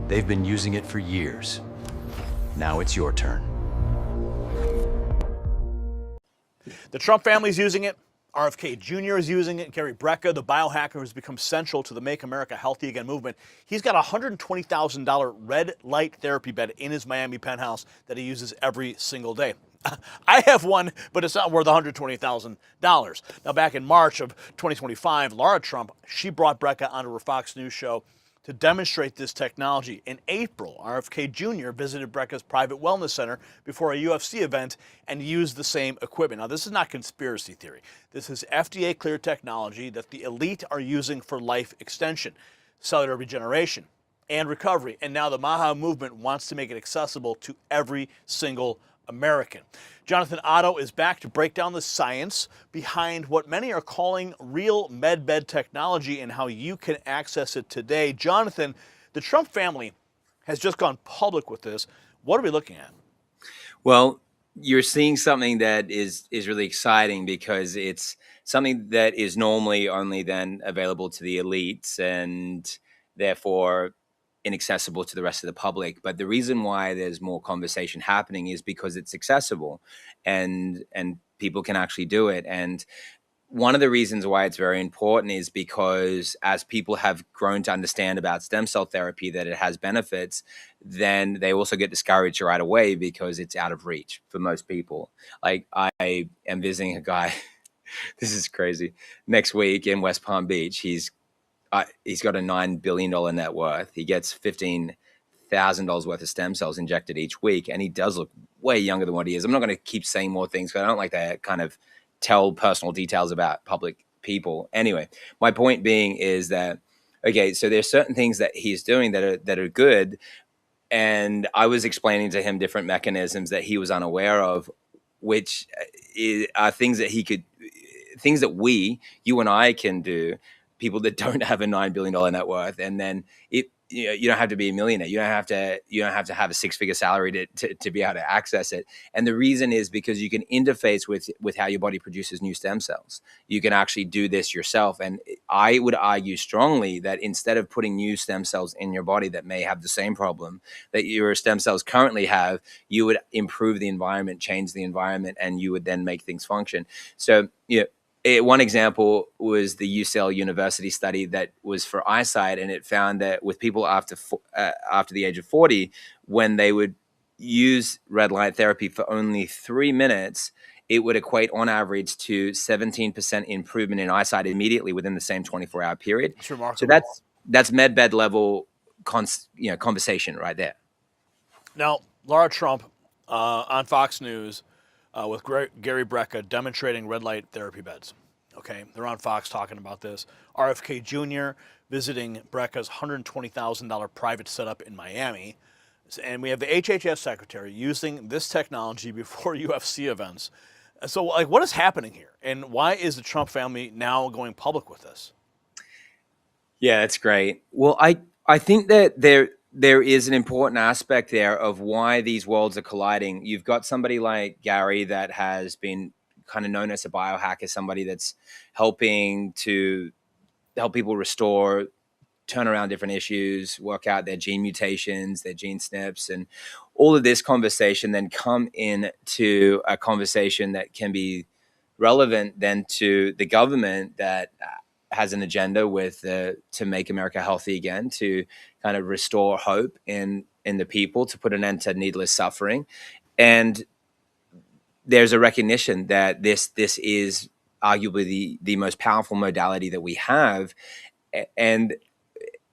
They've been using it for years. Now it's your turn. The Trump family's using it. RFK Jr. is using it. Gary Brea, the biohacker, has become central to the Make America Healthy Again movement. He's got a $120,000 red light therapy bed in his Miami penthouse that he uses every single day. I have one, but it's not worth $120,000. Now, back in March of 2025, Laura Trump, she brought Brea onto her Fox News show to demonstrate this technology. In April, RFK Jr. visited Brea's private wellness center before a UFC event and used the same equipment. Now, this is not conspiracy theory. This is FDA-cleared technology that the elite are using for life extension, cellular regeneration, and recovery. And now the MAHA movement wants to make it accessible to every single American. Jonathan Otto is back to break down the science behind what many are calling real Medbed technology and how you can access it today. Jonathan, the Trump family has just gone public with this. What are we looking at? Well, you're seeing something that is really exciting because it's something that is normally only then available to the elites and therefore inaccessible to the rest of the public. But the reason why there's more conversation happening is because it's accessible and people can actually do it. And one of the reasons why it's very important is because as people have grown to understand about stem cell therapy, that it has benefits, then they also get discouraged right away because it's out of reach for most people. Like, I am visiting a guy, this is crazy, next week in West Palm Beach. He's got a $9 billion net worth. He gets $15,000 worth of stem cells injected each week, and he does look way younger than what he is. I'm not going to keep saying more things because I don't like to kind of tell personal details about public people. Anyway, my point being is that, okay, so there's certain things that he's doing that are good, and I was explaining to him different mechanisms that he was unaware of, which are things that you and I can do, people that don't have a $9 billion net worth. And then you don't have to be a millionaire. You don't have to have a six-figure salary to be able to access it. And the reason is because you can interface with how your body produces new stem cells. You can actually do this yourself. And I would argue strongly that instead of putting new stem cells in your body that may have the same problem that your stem cells currently have, you would improve the environment, change the environment, and you would then make things function. So, one example was the UCL University study that was for eyesight, and it found that with people after the age of 40, when they would use red light therapy for only 3 minutes, it would equate on average to 17% improvement in eyesight immediately within the same 24-hour period. That's remarkable. So that's Medbed level conversation right there. Now, Laura Trump on Fox News with Gary Brea demonstrating red light therapy beds. Okay, they're on Fox talking about this. RFK Jr. visiting Brea's $120,000 private setup in Miami. And we have the HHS Secretary using this technology before UFC events. So, what is happening here? And why is the Trump family now going public with this? Yeah, that's great. Well, I think that there is an important aspect there of why these worlds are colliding. You've got somebody like Gary that has been kind of known as a biohacker, somebody that's helping to help people restore, turn around different issues, work out their gene mutations, their gene SNPs, and all of this conversation then come into a conversation that can be relevant then to the government that has an agenda to make America healthy again, to kind of restore hope in the people, to put an end to needless suffering. And there's a recognition that this is arguably the most powerful modality that we have. And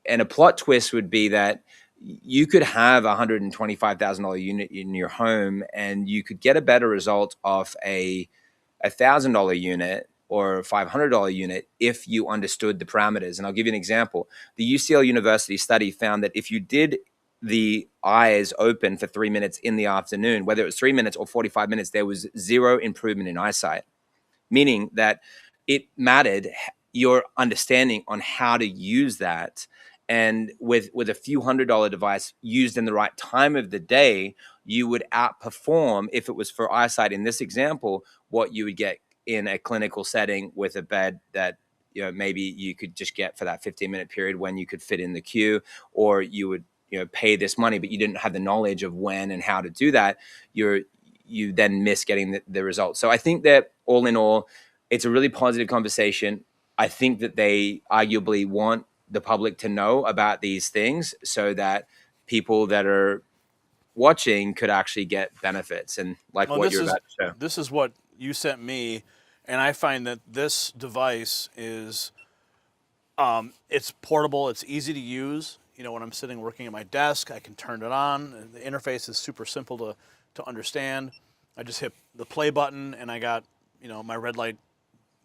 a plot twist would be that you could have a $125,000 unit in your home and you could get a better result off a $1,000 unit or $500 unit if you understood the parameters. And I'll give you an example. The UCL University study found that if you did the eyes open for 3 minutes in the afternoon, whether it was 3 minutes or 45 minutes, there was zero improvement in eyesight, meaning that it mattered your understanding on how to use that. And with a few $100 device used in the right time of the day, you would outperform, if it was for eyesight in this example, what you would get in a clinical setting with a bed that maybe you could just get for that 15-minute period when you could fit in the queue, or you would pay this money, but you didn't have the knowledge of when and how to do that, you then miss getting the results. So I think that all in all, it's a really positive conversation. I think that they arguably want the public to know about these things so that people that are watching could actually get benefits, and like Well, what you're about to show. this is what you sent me, and I find that this device is it's portable, it's easy to use. When I'm sitting working at my desk, I can turn it on. The interface is super simple to understand. I just hit the play button, and I got my red light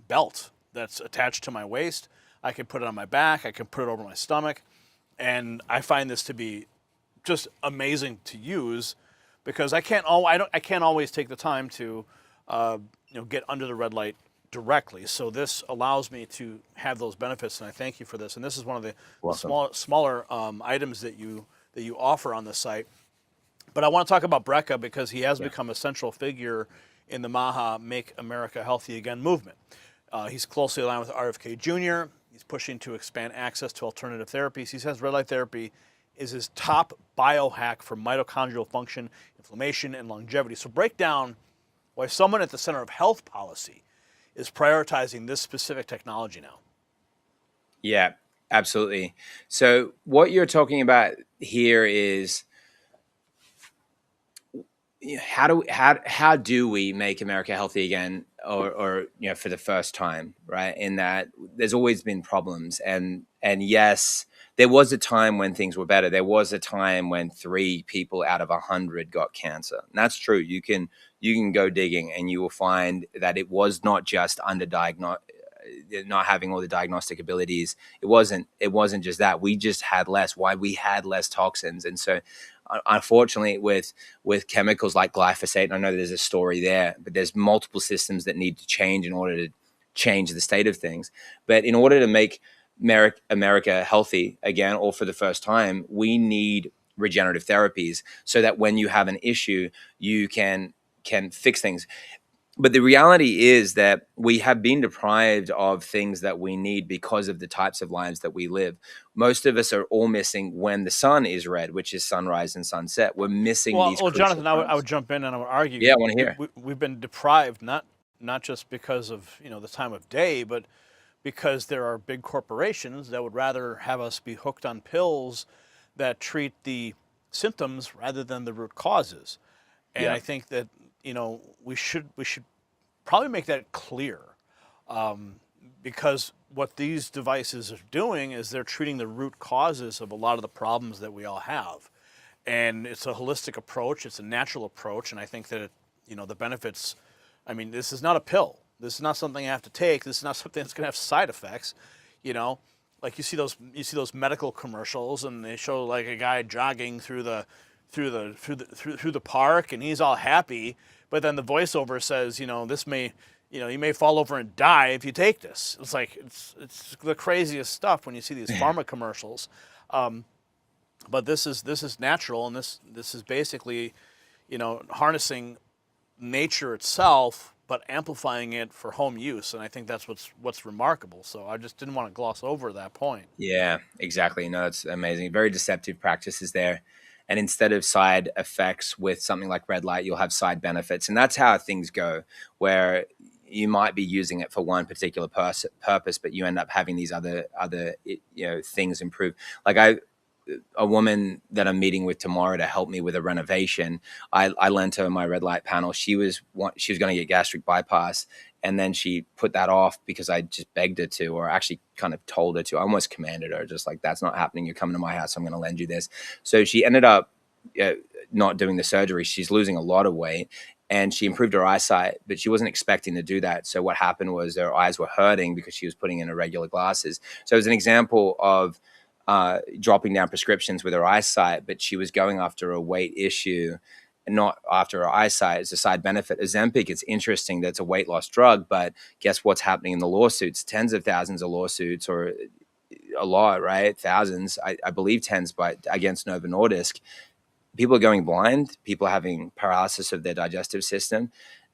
belt that's attached to my waist. I can put it on my back. I can put it over my stomach, and I find this to be just amazing to use because I can't always take the time to get under the red light directly. So this allows me to have those benefits, and I thank you for this. And this is one of the smaller items that you offer on the site. But I want to talk about Brea because he has become a central figure in the MAHA Make America Healthy Again movement. He's closely aligned with RFK Jr. He's pushing to expand access to alternative therapies. He says red light therapy is his top biohack for mitochondrial function, inflammation, and longevity. So break down why someone at the center of health policy is prioritizing this specific technology now. Yeah, absolutely. So what you're talking about here is how do we make America healthy again, or for the first time, right? In that there's always been problems, and yes, there was a time when things were better. There was a time when 3 people out of 100 got cancer, and that's true. You can go digging, and you will find that it was not just underdiagnosed, not having all the diagnostic abilities. It wasn't just that. We just had less. Why? We had less toxins, and so unfortunately with chemicals like glyphosate, and I know there's a story there, but there's multiple systems that need to change in order to change the state of things. But in order to make America healthy again, or for the first time, we need regenerative therapies so that when you have an issue, you can fix things. But the reality is that we have been deprived of things that we need because of the types of lives that we live. Most of us are all missing when the sun is red, which is sunrise and sunset. We're missing these. Well, Jonathan, I would jump in and I would argue. Yeah, I want to hear. We've been deprived not just because of the time of day, but because there are big corporations that would rather have us be hooked on pills that treat the symptoms rather than the root causes. And I think that we should probably make that clear, because what these devices are doing is they're treating the root causes of a lot of the problems that we all have, and it's a holistic approach. It's a natural approach, and I think that the benefits. I mean, this is not a pill. This is not something you have to take. This is not something that's going to have side effects. Like you see those medical commercials, and they show like a guy jogging through the park, and he's all happy. But then the voiceover says, this may, you may fall over and die if you take this. It's like it's the craziest stuff when you see these pharma commercials. But this is natural, and this is basically, harnessing nature itself, but amplifying it for home use. And I think that's what's remarkable. So I just didn't want to gloss over that point. Yeah, exactly. No, it's amazing. Very deceptive practices there. And instead of side effects with something like red light, you'll have side benefits. And that's how things go, where you might be using it for one particular purpose, but you end up having these other things improve. Like a woman that I'm meeting with tomorrow to help me with a renovation, I lent her my red light panel. She was going to get gastric bypass, and then she put that off because I just begged her to, or actually kind of told her to. I almost commanded her, just like, that's not happening. You're coming to my house. I'm going to lend you this. So she ended up not doing the surgery. She's losing a lot of weight, and she improved her eyesight, but she wasn't expecting to do that. So what happened was her eyes were hurting because she was putting in irregular glasses. So it was an example of dropping down prescriptions with her eyesight, but she was going after a weight issue and not after her eyesight. As a side benefit, Ozempic, it's interesting that it's a weight loss drug, but guess what's happening in the lawsuits? Tens of thousands of lawsuits, or a lot, right? Thousands, I believe tens, but against Novo Nordisk. People are going blind. People are having paralysis of their digestive system.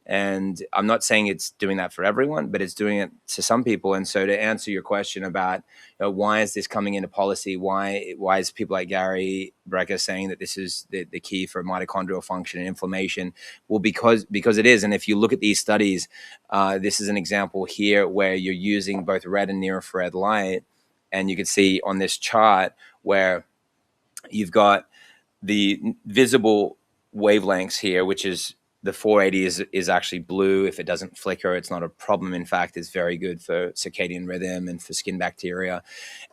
And I'm not saying it's doing that for everyone, but it's doing it to some people. And so to answer your question about why is this coming into policy, why is people like Gary Brea saying that this is the key for mitochondrial function and inflammation? Well, because it is. And if you look at these studies, this is an example here where you're using both red and near infrared light. And you can see on this chart where you've got the visible wavelengths here, which is the 480 is actually blue. If it doesn't flicker, it's not a problem. In fact, it's very good for circadian rhythm and for skin bacteria.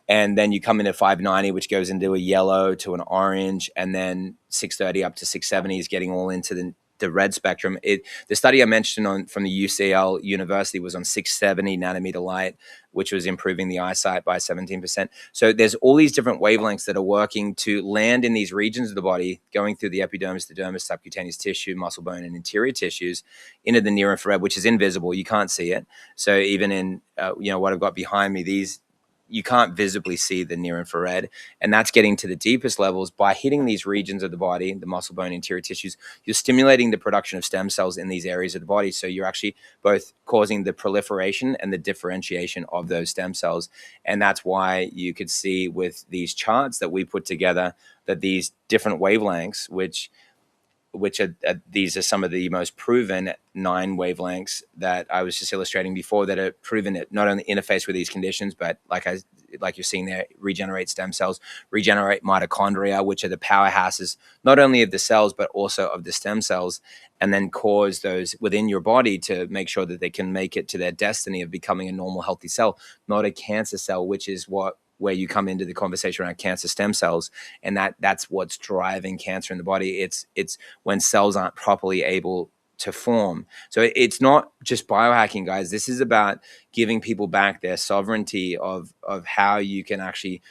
And then you come into 590, which goes into a yellow to an orange, and then 630 up to 670 is getting all into the red spectrum. The study I mentioned from the UCL University was on 670 nanometer light, which was improving the eyesight by 17%. So there's all these different wavelengths that are working to land in these regions of the body, going through the epidermis, the dermis, subcutaneous tissue, muscle, bone, and interior tissues into the near infrared, which is invisible. You can't see it. So even in what I've got behind me, you can't visibly see the near infrared, and that's getting to the deepest levels. By hitting these regions of the body, the muscle, bone, interior tissues, you're stimulating the production of stem cells in these areas of the body. So you're actually both causing the proliferation and the differentiation of those stem cells. And that's why you could see with these charts that we put together that these different wavelengths, which these are some of the most proven 9 wavelengths that I was just illustrating before, that are proven at not only interface with these conditions, but like you're seeing there, regenerate stem cells, regenerate mitochondria, which are the powerhouses, not only of the cells, but also of the stem cells, and then cause those within your body to make sure that they can make it to their destiny of becoming a normal, healthy cell, not a cancer cell, which is where you come into the conversation around cancer stem cells. And that's what's driving cancer in the body. It's when cells aren't properly able to form. So it's not just biohacking, guys. This is about giving people back their sovereignty of how you can actually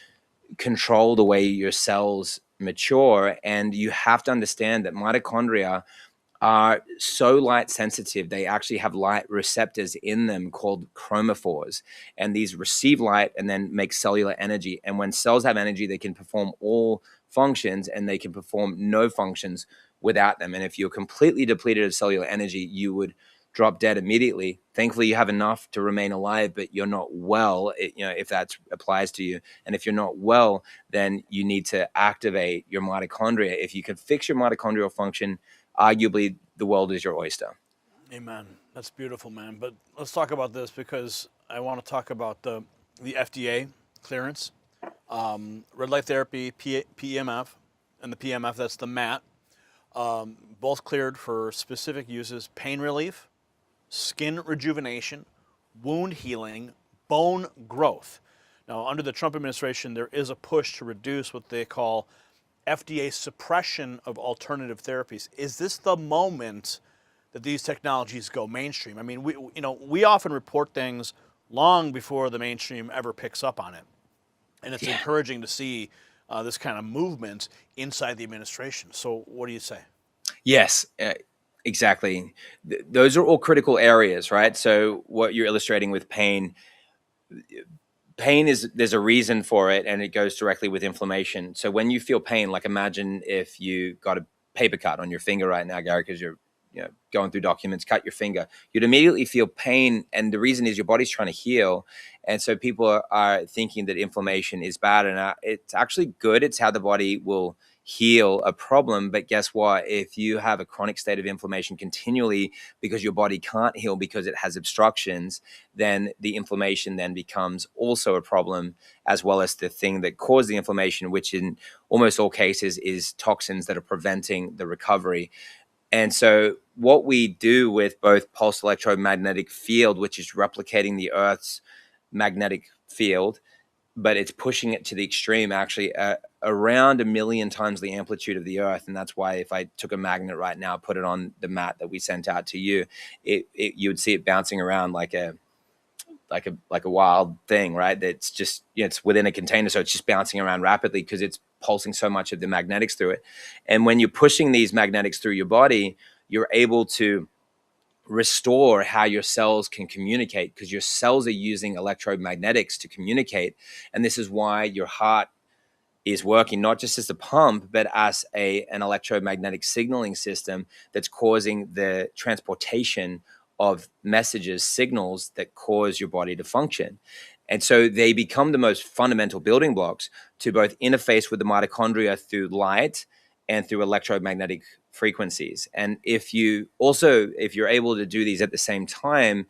control the way your cells mature. And you have to understand that mitochondria are so light sensitive. They actually have light receptors in them called chromophores, and these receive light and then make cellular energy. And when cells have energy, they can perform all functions, and they can perform no functions without them. And if you're completely depleted of cellular energy, you would drop dead immediately. Thankfully, you have enough to remain alive, but you're not well, if that applies to you. And if you're not well, then you need to activate your mitochondria. If you can fix your mitochondrial function, arguably the world is your oyster. Amen. That's beautiful, man. But let's talk about this, because I want to talk about the FDA clearance, red light therapy, PEMF, and the PEMF, that's the MAT, both cleared for specific uses: pain relief, skin rejuvenation, wound healing, bone growth. Now, under the Trump administration, there is a push to reduce what they call FDA suppression of alternative therapies. Is this the moment that these technologies go mainstream? I mean, we often report things long before the mainstream ever picks up on it, and it's encouraging to see this kind of movement inside the administration. So, what do you say? Yes, exactly. Those are all critical areas, right? So, what you're illustrating with pain is, there's a reason for it, and it goes directly with inflammation. So when you feel pain, like imagine if you got a paper cut on your finger right now, Gary, because you're going through documents, cut your finger, you'd immediately feel pain. And the reason is your body's trying to heal. And so people are thinking that inflammation is bad, and it's actually good. It's how the body will heal a problem. But guess what? If you have a chronic state of inflammation continually because your body can't heal because it has obstructions, then the inflammation then becomes also a problem, as well as the thing that caused the inflammation, which in almost all cases is toxins that are preventing the recovery. And so what we do with both pulsed electromagnetic field, which is replicating the Earth's magnetic field, but it's pushing it to the extreme, actually around 1 million times the amplitude of the Earth. And that's why if I took a magnet right now, put it on the mat that we sent out to you, you would see it bouncing around like a wild thing, right? That's just, it's within a container, so it's just bouncing around rapidly because it's pulsing so much of the magnetics through it. And when you're pushing these magnetics through your body, you're able to restore how your cells can communicate, because your cells are using electromagnetics to communicate. And this is why your heart is working not just as a pump, but as an electromagnetic signaling system that's causing the transportation of messages, signals that cause your body to function. And so they become the most fundamental building blocks to both interface with the mitochondria through light and through electromagnetic frequencies. And if you're able to do these at the same time,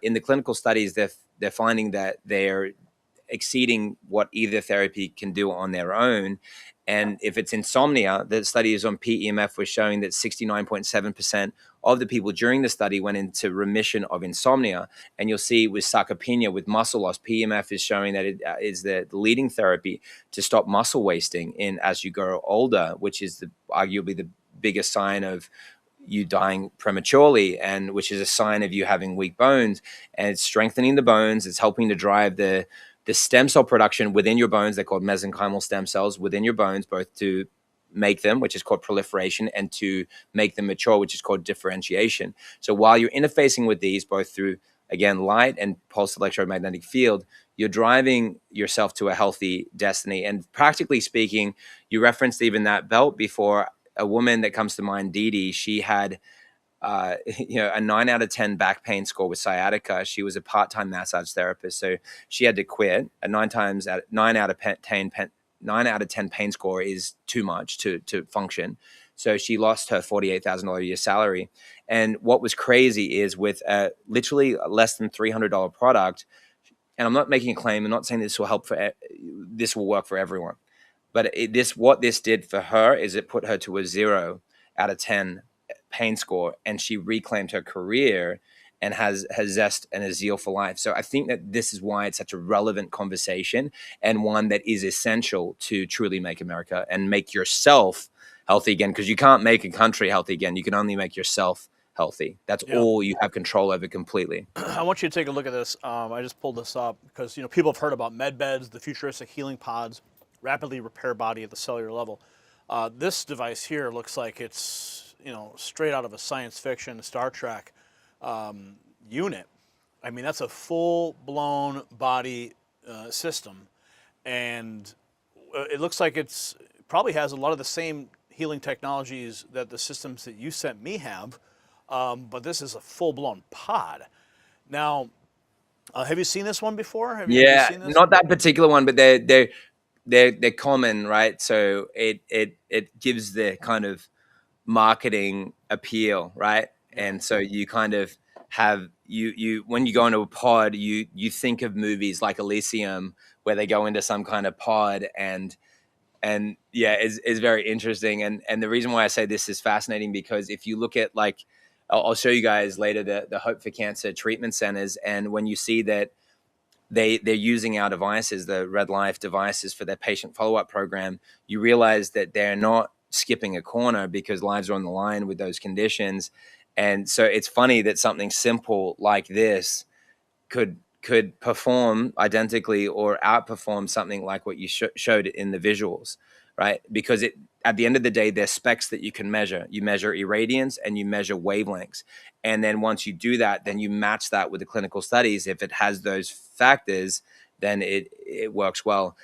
in the clinical studies, they're finding that they're exceeding what either therapy can do on their own. And if it's insomnia, the studies on PEMF were showing that 69.7% of the people during the study went into remission of insomnia. And you'll see with sarcopenia, with muscle loss, PEMF is showing that it is the leading therapy to stop muscle wasting as you grow older, which is arguably the biggest sign of you dying prematurely, and which is a sign of you having weak bones. And it's strengthening the bones. It's helping to drive the stem cell production within your bones. They're called mesenchymal stem cells within your bones, both to make them, which is called proliferation, and to make them mature, which is called differentiation. So while you're interfacing with these, both through, again, light and pulsed electromagnetic field, you're driving yourself to a healthy destiny. And practically speaking, you referenced even that belt before. A woman that comes to mind, Dee Dee, she had a 9 out of 10 back pain score with sciatica. She was a part-time massage therapist, so she had to quit. A 9 out of 10 pain score is too much to function. So she lost her $48,000 a year salary. And what was crazy is with literally less than $300 product, and I'm not making a claim, I'm not saying this will work for everyone, but what this did for her is it put her to a 0 out of 10 pain score, and she reclaimed her career and has zest and a zeal for life. So I think that this is why it's such a relevant conversation, and one that is essential to truly make America and make yourself healthy again, because you can't make a country healthy again. You can only make yourself healthy. That's all you have control over completely. I want you to take a look at this. I just pulled this up because people have heard about Medbeds, the futuristic healing pods, rapidly repair body at the cellular level. This device here looks like it's straight out of a science fiction Star Trek unit. I mean, that's a full-blown body system, and it looks like it's probably has a lot of the same healing technologies that the systems that you sent me have, but this is a full-blown pod. Now, have you seen this one before? Have you seen this? Not that particular one, but they're common, right? So it gives the kind of marketing appeal, right? And so you kind of have you when you go into a pod, you think of movies like Elysium, where they go into some kind of pod, and is very interesting. And the reason why I say this is fascinating, because if you look at, like, I'll show you guys later the Hope for Cancer treatment centers, and when you see that they're using our devices, the Red Life devices, for their patient follow-up program, you realize that they're not skipping a corner, because lives are on the line with those conditions. And so it's funny that something simple like this could perform identically or outperform something like what you showed in the visuals, right? Because at the end of the day, there's specs that you can measure. You measure irradiance and you measure wavelengths. And then once you do that, then you match that with the clinical studies. If it has those factors, then it works well.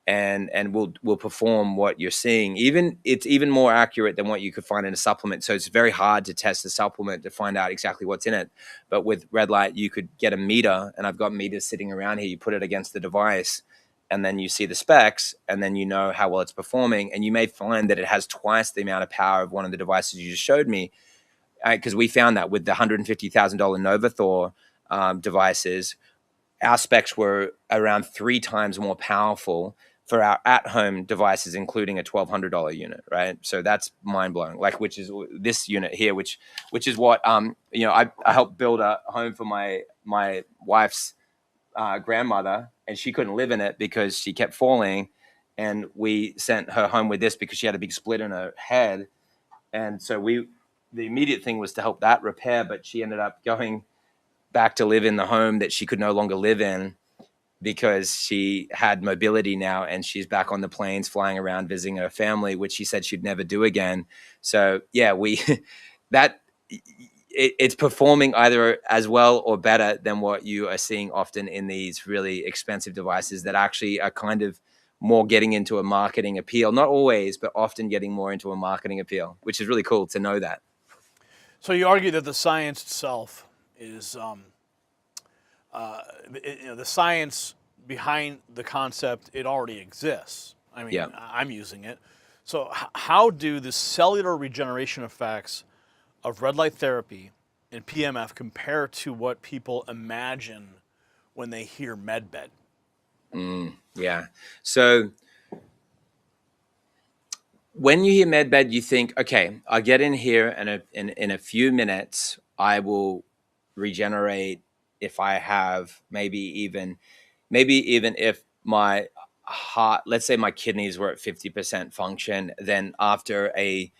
And will perform what you're seeing. It's even more accurate than what you could find in a supplement. So it's very hard to test a supplement to find out exactly what's in it. But with Red Light, you could get a meter, and I've got meters sitting around here. You put it against the device, and then you see the specs, and then you know how well it's performing. And you may find that it has twice the amount of power of one of the devices you just showed me, because we found that with the $150,000 Novathor devices, our specs were around 3 times more powerful for our at-home devices, including a $1,200 unit, right? So that's mind-blowing. Like, which is this unit here, which is what I helped build a home for my wife's grandmother, and she couldn't live in it because she kept falling, and we sent her home with this because she had a big split in her head, and so the immediate thing was to help that repair, but she ended up going back to live in the home that she could no longer live in, because she had mobility now, and she's back on the planes flying around visiting her family, which she said she'd never do again. So yeah, it's performing either as well or better than what you are seeing often in these really expensive devices that actually are kind of more getting into a marketing appeal. Not always, but often getting more into a marketing appeal, which is really cool to know that. So you argue that the science itself is, the science behind the concept, it already exists. I mean, Yeah. I'm using it. So how do the cellular regeneration effects of red light therapy and PEMF compare to what people imagine when they hear Medbed? Yeah. So when you hear Medbed, you think, okay, I get in here and in a few minutes, I will regenerate if I have maybe even if my heart, let's say my kidneys were at 50% function, then after a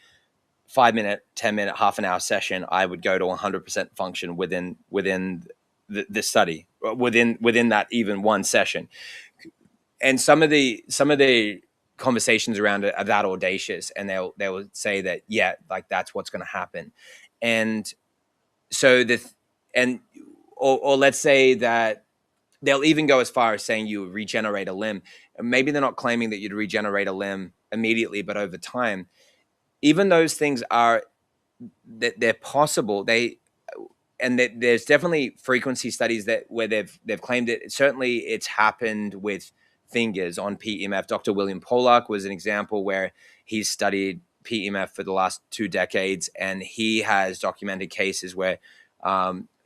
5 minute, 10 minute, half an hour session, I would go to 100% function within the study, within that even one session. And some of the conversations around it are that audacious, and they will say that, yeah, like that's what's going to happen. And so or let's say that they'll even go as far as saying you regenerate a limb. Maybe they're not claiming that you'd regenerate a limb immediately, but over time. Even those things are that they're possible. There's definitely frequency studies where they've claimed it. Certainly, it's happened with fingers on PEMF. Dr. William Pollack was an example where he's studied PEMF for the last 2 decades, and he has documented cases where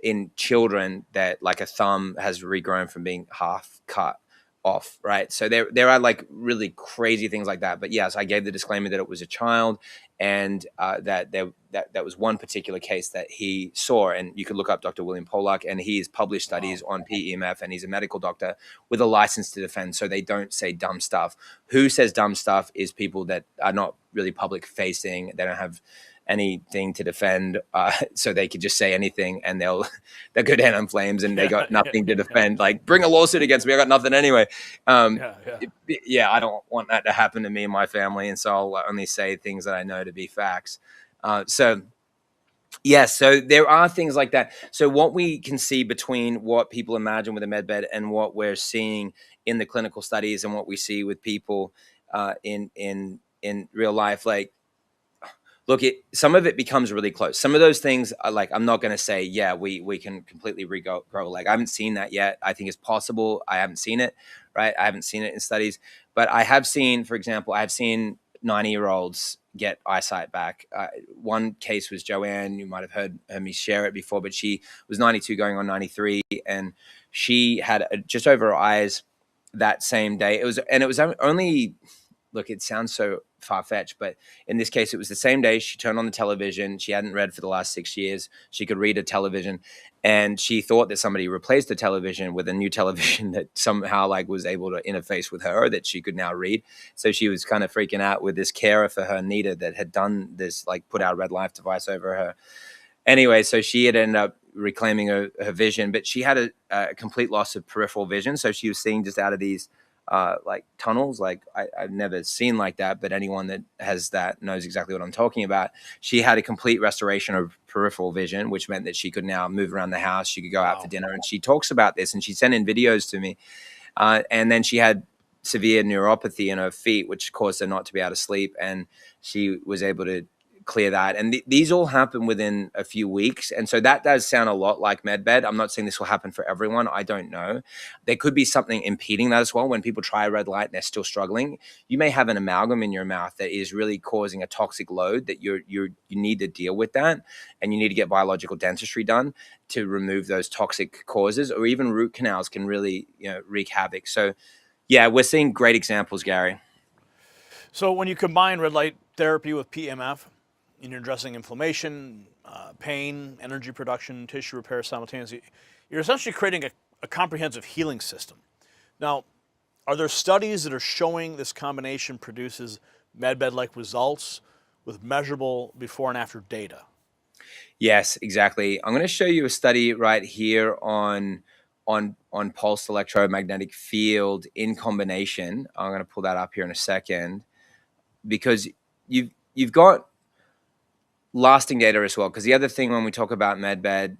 in children that like a thumb has regrown from being half cut off, right? So there are like really crazy things like that. But yes, I gave the disclaimer that it was a child, and that was one particular case that he saw. And you could look up Dr. William Pollack, and he's published studies on PEMF, and he's a medical doctor with a license to defend, so they don't say dumb stuff. Who says dumb stuff is people that are not really public facing. They don't have anything to defend, so they could just say anything and they'll go down in flames, and they got nothing to defend. Like, bring a lawsuit against me, I got nothing anyway. I don't want that to happen to me and my family, and so I'll only say things that I know to be facts. So there are things like that. So what we can see between what people imagine with a Medbed and what we're seeing in the clinical studies and what we see with people in real life, like, look, some of it becomes really close. Some of those things are like, I'm not going to say, yeah, we can completely regrow a leg. I haven't seen that yet. I think it's possible. I haven't seen it, right? I haven't seen it in studies. But I have seen, for example, I've seen 90-year-olds get eyesight back. One case was Joanne. You might have heard me share it before, but she was 92 going on 93, and she had just over her eyes that same day. It was only... Look, it sounds so far-fetched, but in this case, it was the same day. She turned on the television. She hadn't read for the last 6 years. She could read a television, and she thought that somebody replaced the television with a new television that somehow like was able to interface with her, that she could now read. So she was kind of freaking out with this carer for her, Nita, that had done this, like put our red light device over her. Anyway, so she had ended up reclaiming her vision, but she had a complete loss of peripheral vision. So she was seeing just out of these like tunnels. Like I've never seen like that, but anyone that has that knows exactly what I'm talking about. She had a complete restoration of peripheral vision, which meant that she could now move around the house. She could go out for dinner, and she talks about this, and she sent in videos to me. And then she had severe neuropathy in her feet, which caused her not to be able to sleep, and she was able to clear that. And these all happen within a few weeks. And so that does sound a lot like Medbed. I'm not saying this will happen for everyone. I don't know. There could be something impeding that as well. When people try a red light and they're still struggling, you may have an amalgam in your mouth that is really causing a toxic load that you need to deal with that. And you need to get biological dentistry done to remove those toxic causes, or even root canals can really, wreak havoc. So yeah, we're seeing great examples, Gary. So when you combine red light therapy with PEMF, and you're addressing inflammation, pain, energy production, tissue repair simultaneously, you're essentially creating a comprehensive healing system. Now, are there studies that are showing this combination produces Medbed-like results with measurable before and after data? Yes, exactly. I'm going to show you a study right here on pulsed electromagnetic field in combination. I'm going to pull that up here in a second, because you've got lasting data as well. Because the other thing when we talk about Medbed,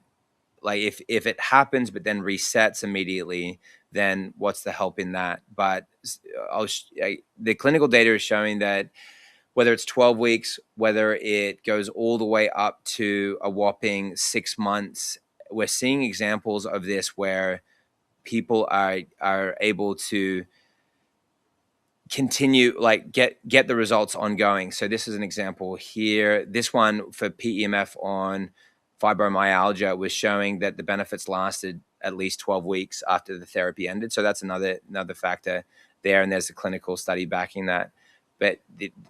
like if it happens but then resets immediately, then what's the help in that? But the clinical data is showing that whether it's 12 weeks, whether it goes all the way up to a whopping 6 months, we're seeing examples of this where people are able to continue, like get the results ongoing. So this is an example here. This one for PEMF on fibromyalgia was showing that the benefits lasted at least 12 weeks after the therapy ended. So that's another factor there. And there's a clinical study backing that. But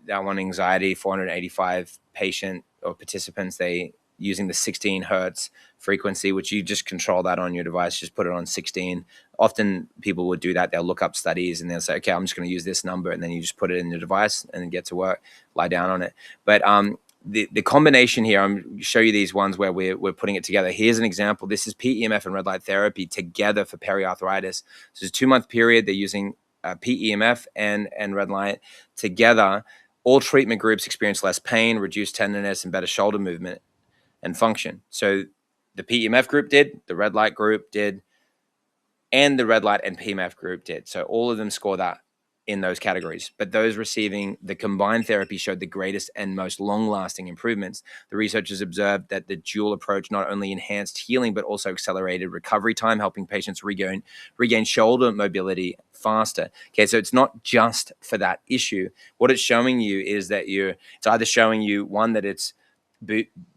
that one, anxiety, 485 patient or participants, they using the 16 hertz frequency, which you just control that on your device, just put it on 16. Often people would do that. They'll look up studies and they'll say, okay, I'm just going to use this number. And then you just put it in your device and then get to work, lie down on it. But the combination here, I'm going to show you these ones where we're putting it together. Here's an example. This is PEMF and red light therapy together for periarthritis. So it's a 2-month period. They're using PEMF and red light together. All treatment groups experience less pain, reduced tenderness, and better shoulder movement and function. So the PEMF group did, the red light group did, and the red light and PEMF group did. So all of them score that in those categories. But those receiving the combined therapy showed the greatest and most long-lasting improvements. The researchers observed that the dual approach not only enhanced healing, but also accelerated recovery time, helping patients regain shoulder mobility faster. Okay, so it's not just for that issue. What it's showing you is that it's either showing you, one, that it's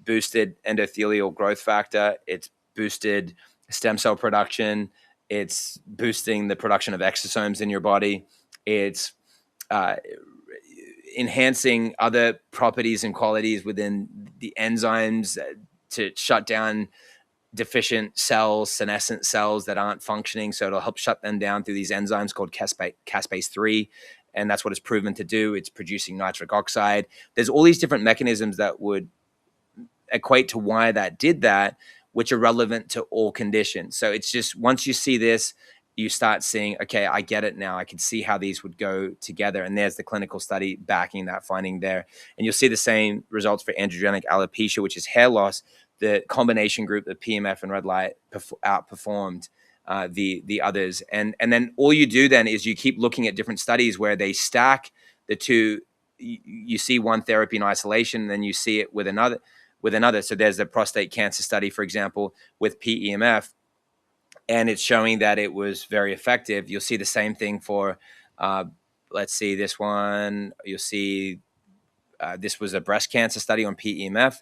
boosted endothelial growth factor, it's boosted stem cell production, it's boosting the production of exosomes in your body, it's enhancing other properties and qualities within the enzymes to shut down deficient cells, senescent cells that aren't functioning. So it'll help shut them down through these enzymes called caspase 3. And that's what it's proven to do. It's producing nitric oxide. There's all these different mechanisms that would equate to why that did that, which are relevant to all conditions. So it's just, once you see this, you start seeing, okay, I get it now. I can see how these would go together. And there's the clinical study backing that finding there. And you'll see the same results for androgenic alopecia, which is hair loss. The combination group, the PEMF and red light, outperformed the others. And then all you do then is you keep looking at different studies where they stack the two. You see one therapy in isolation, and then you see it with another. So there's the prostate cancer study, for example, with PEMF, and it's showing that it was very effective. You'll see the same thing for, let's see, this one. You'll see this was a breast cancer study on PEMF,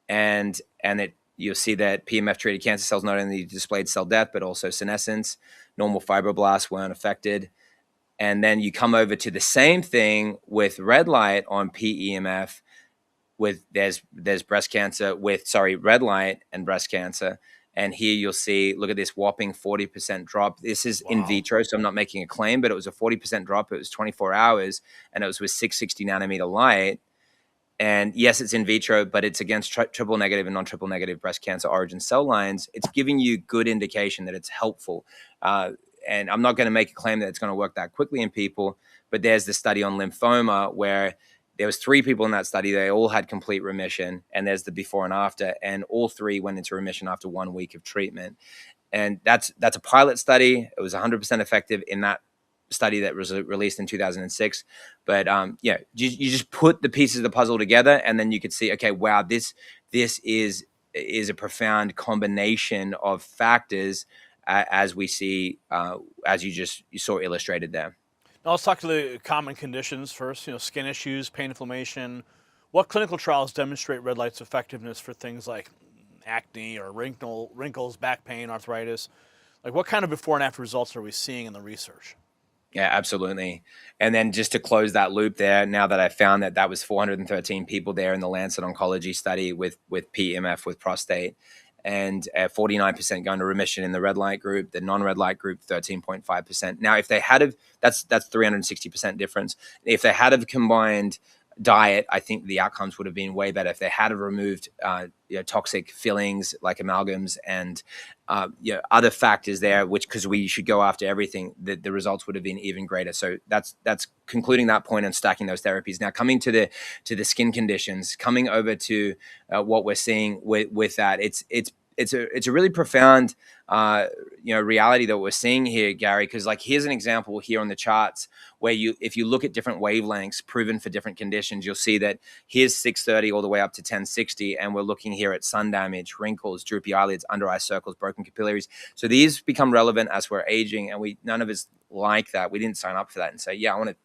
and you'll see that PEMF-treated cancer cells not only displayed cell death, but also senescence. Normal fibroblasts weren't affected. And then you come over to the same thing with red light on PEMF. There's breast cancer with, red light and breast cancer. And here you'll see, look at this whopping 40% drop. This is in vitro, so I'm not making a claim, but it was a 40% drop. It was 24 hours, and it was with 660 nanometer light. And yes, it's in vitro, but it's against triple negative and non-triple negative breast cancer origin cell lines. It's giving you good indication that it's helpful. And I'm not going to make a claim that it's going to work that quickly in people, but there's the study on lymphoma where there was 3 people in that study. They all had complete remission, and there's the before and after, and all 3 went into remission after 1 week of treatment. And that's a pilot study. It was 100% effective in that study that was released in 2006. But you just put the pieces of the puzzle together, and then you could see, okay, wow, this is a profound combination of factors as we see, as you saw illustrated there. Now let's talk to the common conditions first. Skin issues, pain, inflammation. What clinical trials demonstrate red light's effectiveness for things like acne or wrinkles, back pain, arthritis? Like, what kind of before and after results are we seeing in the research? Yeah, absolutely. And then just to close that loop there, now that I found that was 413 people there in the Lancet Oncology study with PEMF with prostate, and 49% going to remission in the red light group, the non-red light group 13.5%. Now, if they had that's 360% difference. If they had a combined diet, I think the outcomes would have been way better. If they had removed toxic fillings like amalgams and other factors there, because we should go after everything, the results would have been even greater. So that's concluding that point and stacking those therapies. Now coming to the skin conditions, coming over to what we're seeing with that, it's it's a really profound reality that we're seeing here, Gary, because like here's an example here on the charts where if you look at different wavelengths proven for different conditions, you'll see that here's 630 all the way up to 1060, and we're looking here at sun damage, wrinkles, droopy eyelids, under eye circles, broken capillaries. So these become relevant as we're aging, and none of us like that. We didn't sign up for that and say, yeah, I want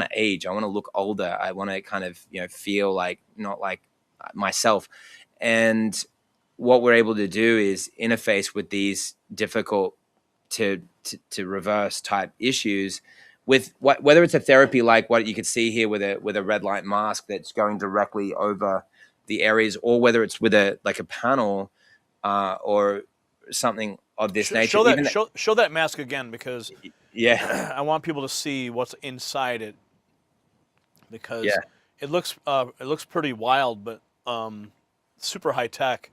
to age, I want to look older, I want to kind of feel like not like myself. And what we're able to do is interface with these difficult to reverse type issues with whether it's a therapy like what you could see here with a red light mask that's going directly over the areas, or whether it's with a panel or something of this nature. Show that mask again, because yeah, I want people to see what's inside it, because it looks pretty wild, but super high tech.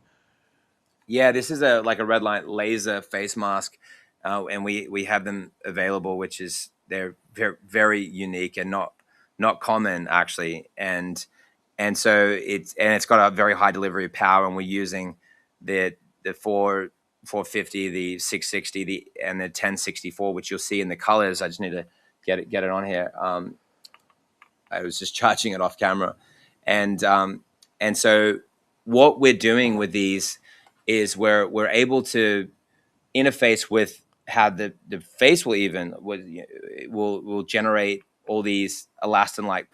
Yeah, this is a red light laser face mask, and we have them available, which is they're very, very unique and not common actually, and so it's got a very high delivery of power, and we're using the 450, the 660, and the 1064, which you'll see in the colors. I just need to get it on here. I was just charging it off camera, and so what we're doing with these is we're able to interface with how the face will generate all these elastin-like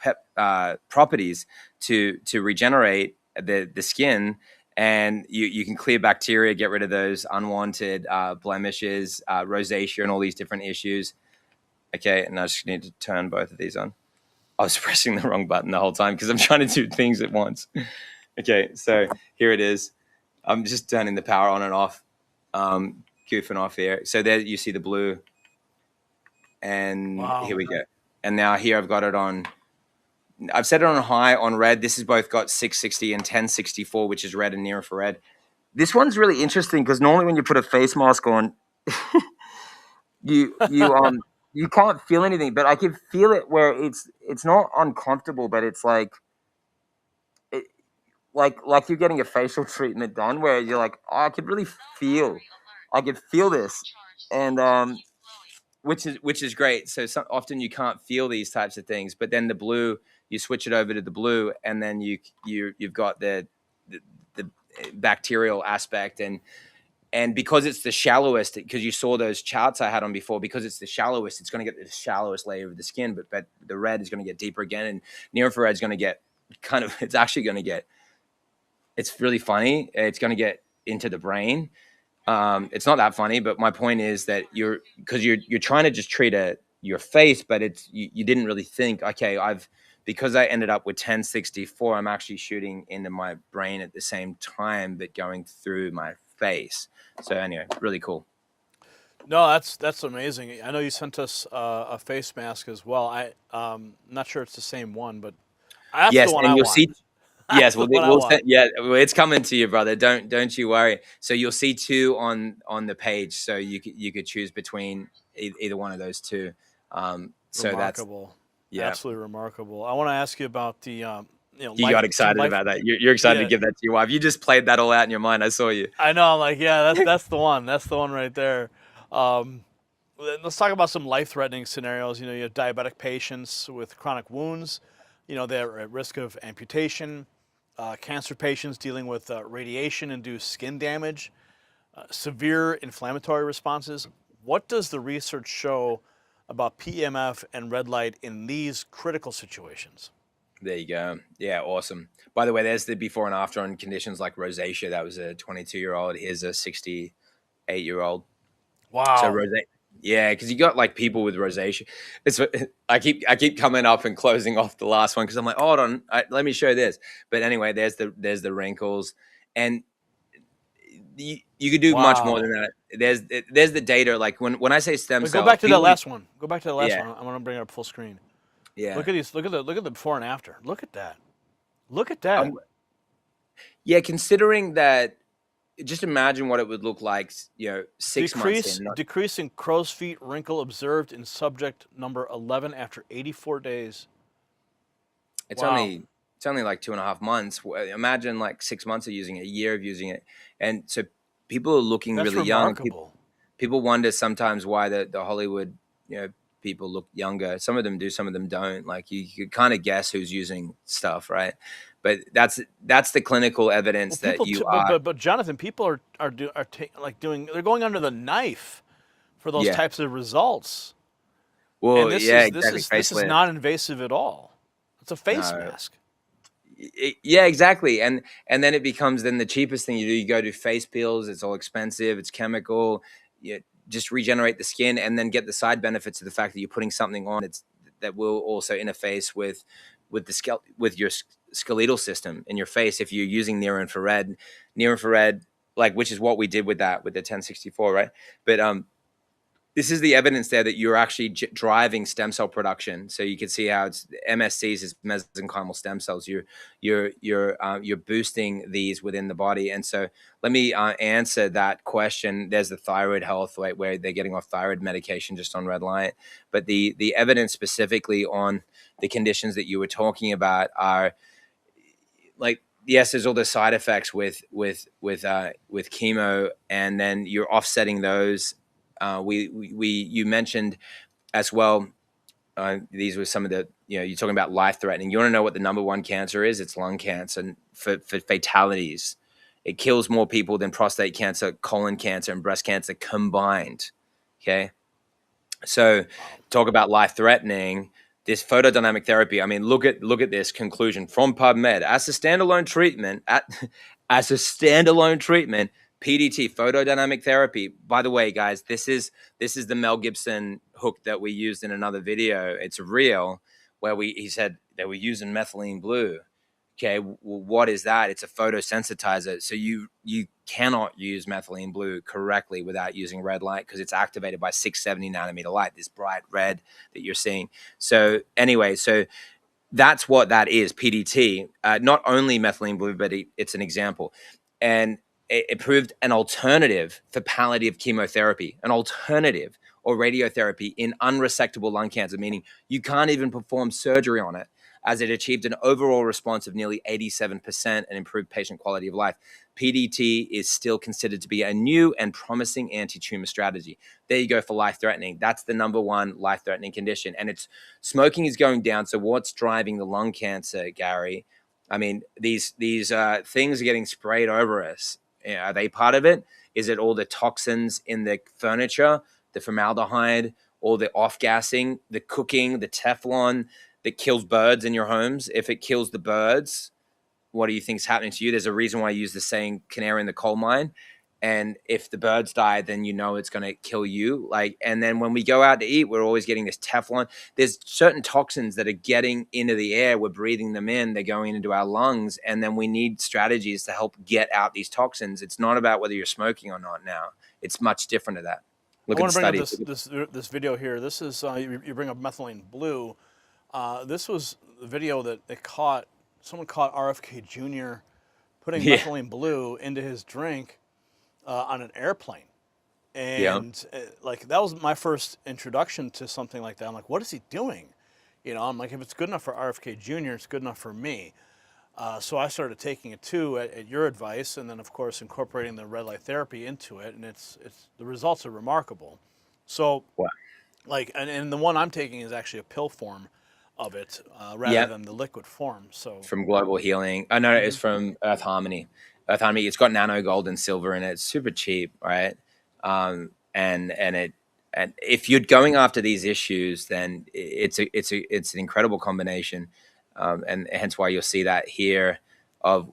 properties to regenerate the skin, and you can clear bacteria, get rid of those unwanted blemishes, rosacea, and all these different issues. Okay, and I just need to turn both of these on. I was pressing the wrong button the whole time because I'm trying to do things at once. Okay, so here it is. I'm just turning the power on and off, goofing off here. So there you see the blue, and Here we go. And now here I've got it on. I've set it on high on red. This has both got 660 and 1064, which is red and near infrared. This one's really interesting because normally when you put a face mask on, you can't feel anything, but I can feel it where it's not uncomfortable, but it's like you're getting a facial treatment done, where you're like, oh, I could feel this, and which is great. So often you can't feel these types of things, but then the blue, you switch it over to the blue, and then you've got the bacterial aspect, and because it's the shallowest, because you saw those charts I had on before, because it's the shallowest, it's going to get the shallowest layer of the skin, but the red is going to get deeper again, and near infrared is going to get it's really funny. It's going to get into the brain. It's not that funny, but my point is that you're trying to just treat your face, but you didn't really think, okay, because I ended up with 1064, I'm actually shooting into my brain at the same time, but going through my face. So anyway, really cool. No, that's amazing. I know you sent us a face mask as well. I'm not sure it's the same one, but that's the one I want. See. Yes, it's coming to you, brother. Don't you worry. So you'll see two on the page, so you could choose between either one of those two. So remarkable. Absolutely remarkable. I want to ask you about the you got excited about that. You're excited to give that to your wife. You just played that all out in your mind. I saw you. I know. I'm like, yeah, that's the one. That's the one right there. Let's talk about some life-threatening scenarios. You have diabetic patients with chronic wounds. They're at risk of amputation. Cancer patients dealing with radiation-induced skin damage, severe inflammatory responses. What does the research show about PEMF and red light in these critical situations? There you go. Yeah, awesome. By the way, there's the before and after on conditions like rosacea. That was a 22-year-old. Here's a 68-year-old. Wow. So yeah, because you got like people with rosacea. I keep coming up and closing off the last one because I'm like, hold on, let me show this. But anyway, there's the wrinkles, and you could do much more than that. There's the data. Like when I say stem cells, go back to that last one. Go back to the last one. I'm gonna bring it up full screen. Yeah. Look at these. Look at the before and after. Look at that. Look at that. Yeah, considering that. Just imagine what it would look like, 6 months in. Decrease in crow's feet wrinkle observed in subject number 11 after 84 days. It's only like 2.5 months. Imagine like 6 months of using it, a year of using it, and so people are looking That's really young. remarkable. People wonder sometimes why the Hollywood, people look younger. Some of them do, some of them don't. Like you could kind of guess who's using stuff, right? But that's the clinical Well, evidence that people, you are. but Jonathan, people they're going under the knife for those Yeah. types of results. And Well, this yeah, is this exactly. is this is Facelift. not invasive at all. It's a face No. mask. Yeah, exactly. And then it becomes then the cheapest thing you do. You go do face peels. It's all expensive. It's chemical. You just regenerate the skin, and then get the side benefits of the fact that you're putting something on that will also interface with with your skeletal system in your face. If you're using near infrared, like, which is what we did with the 1064, right? But this is the evidence there that you're actually driving stem cell production. So you can see how it's MSCs is mesenchymal stem cells. You're boosting these within the body. And so let me answer that question. There's the thyroid health, right, where they're getting off thyroid medication just on red light. But the evidence specifically on the conditions that you were talking about are, like, yes, there's all the side effects with chemo, and then you're offsetting those. You mentioned as well. These were some of the, you're talking about life threatening. You want to know what the number one cancer is? It's lung cancer. And for fatalities, it kills more people than prostate cancer, colon cancer, and breast cancer combined. Okay, so talk about life threatening. This photodynamic therapy. I mean, look at this conclusion from PubMed as a standalone treatment. PDT, photodynamic therapy. By the way, guys, this is the Mel Gibson hook that we used in another video. It's real, where he said they were using methylene blue. Okay, well, what is that? It's a photosensitizer. So you cannot use methylene blue correctly without using red light, because it's activated by 670 nanometer light, this bright red that you're seeing. So anyway, that's what that is, PDT. Not only methylene blue, but it's an example. And it proved an alternative for palliative chemotherapy, an alternative, or radiotherapy in unresectable lung cancer, meaning you can't even perform surgery on it, as it achieved an overall response of nearly 87% and improved patient quality of life. PDT is still considered to be a new and promising anti-tumor strategy. There you go for life-threatening. That's the number one life-threatening condition. And smoking is going down. So what's driving the lung cancer, Gary? I mean, these things are getting sprayed over us. Are they part of it? Is it all the toxins in the furniture, the formaldehyde, all the off-gassing, the cooking, the Teflon that kills birds in your homes? If it kills the birds, what do you think is happening to you? There's a reason why I use the saying canary in the coal mine. And if the birds die, then you know it's going to kill you. And then when we go out to eat, we're always getting this Teflon. There's certain toxins that are getting into the air. We're breathing them in. They're going into our lungs. And then we need strategies to help get out these toxins. It's not about whether you're smoking or not now. It's much different to that. Look I at want the to bring up studies. this video here. This is you bring up methylene blue. This was the video that someone caught RFK Jr. putting methylene blue into his drink on an airplane. And that was my first introduction to something like that. I'm like, what is he doing? I'm like, if it's good enough for RFK Jr., it's good enough for me. So I started taking it too at your advice, and then of course incorporating the red light therapy into it, and it's the results are remarkable. So, Wow. and the one I'm taking is actually a pill form of it rather than the liquid form. So from Global Healing. Oh no, it's from Earth Harmony. Earth Harmony. It's got nano gold and silver in it. It's super cheap, right? And if you're going after these issues, then it's an incredible combination, and hence why you'll see that here of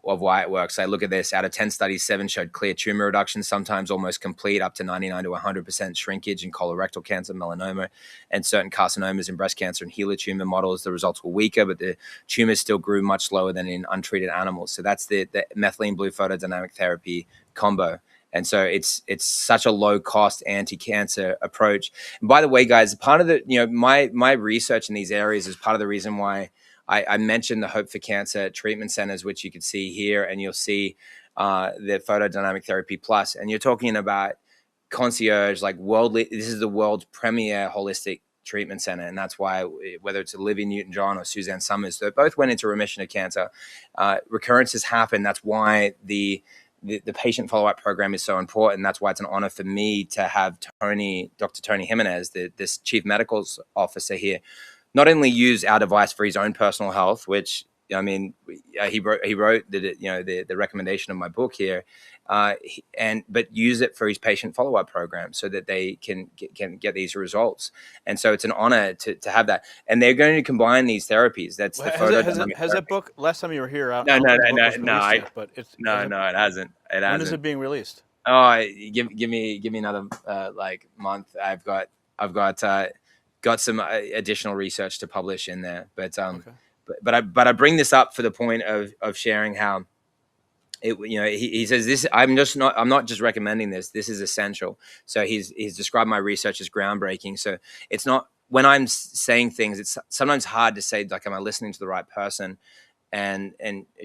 why it works. I look at this. Out of 10 studies, 7 showed clear tumor reduction, sometimes almost complete, up to 99 to 100% shrinkage in colorectal cancer, melanoma, and certain carcinomas in breast cancer and HeLa tumor models. The results were weaker, but the tumors still grew much slower than in untreated animals. So that's the methylene blue photodynamic therapy combo. And so it's such a low cost anti-cancer approach. And by the way, guys, part of the, my research in these areas is part of the reason why I mentioned the Hope for Cancer treatment centers, which you can see here, and you'll see the photodynamic therapy plus. And you're talking about concierge, this is the world's premier holistic treatment center. And that's why, whether it's Olivia Newton-John or Suzanne Summers, they both went into remission of cancer. Recurrences happen. That's why the the patient follow-up program is so important. That's why it's an honor for me to have Dr. Tony Jimenez, this chief medical officer here, not only use our device for his own personal health, which I mean, he wrote the recommendation of my book here, but use it for his patient follow-up program so that they can get these results. And so it's an honor to have that. And they're going to combine these therapies. That's the photodynamic has that book? Last time you were here, I No, don't no, think the no, book was no, released yet, but it's no, it hasn't. It when hasn't. is it being released? Oh, give me another like month. I've got some additional research to publish in there, but Okay. but I bring this up for the point of sharing how he says this. I'm not just recommending this. This is essential. So he's described my research as groundbreaking. So it's not, when I'm saying things, it's sometimes hard to say, like, am I listening to the right person, and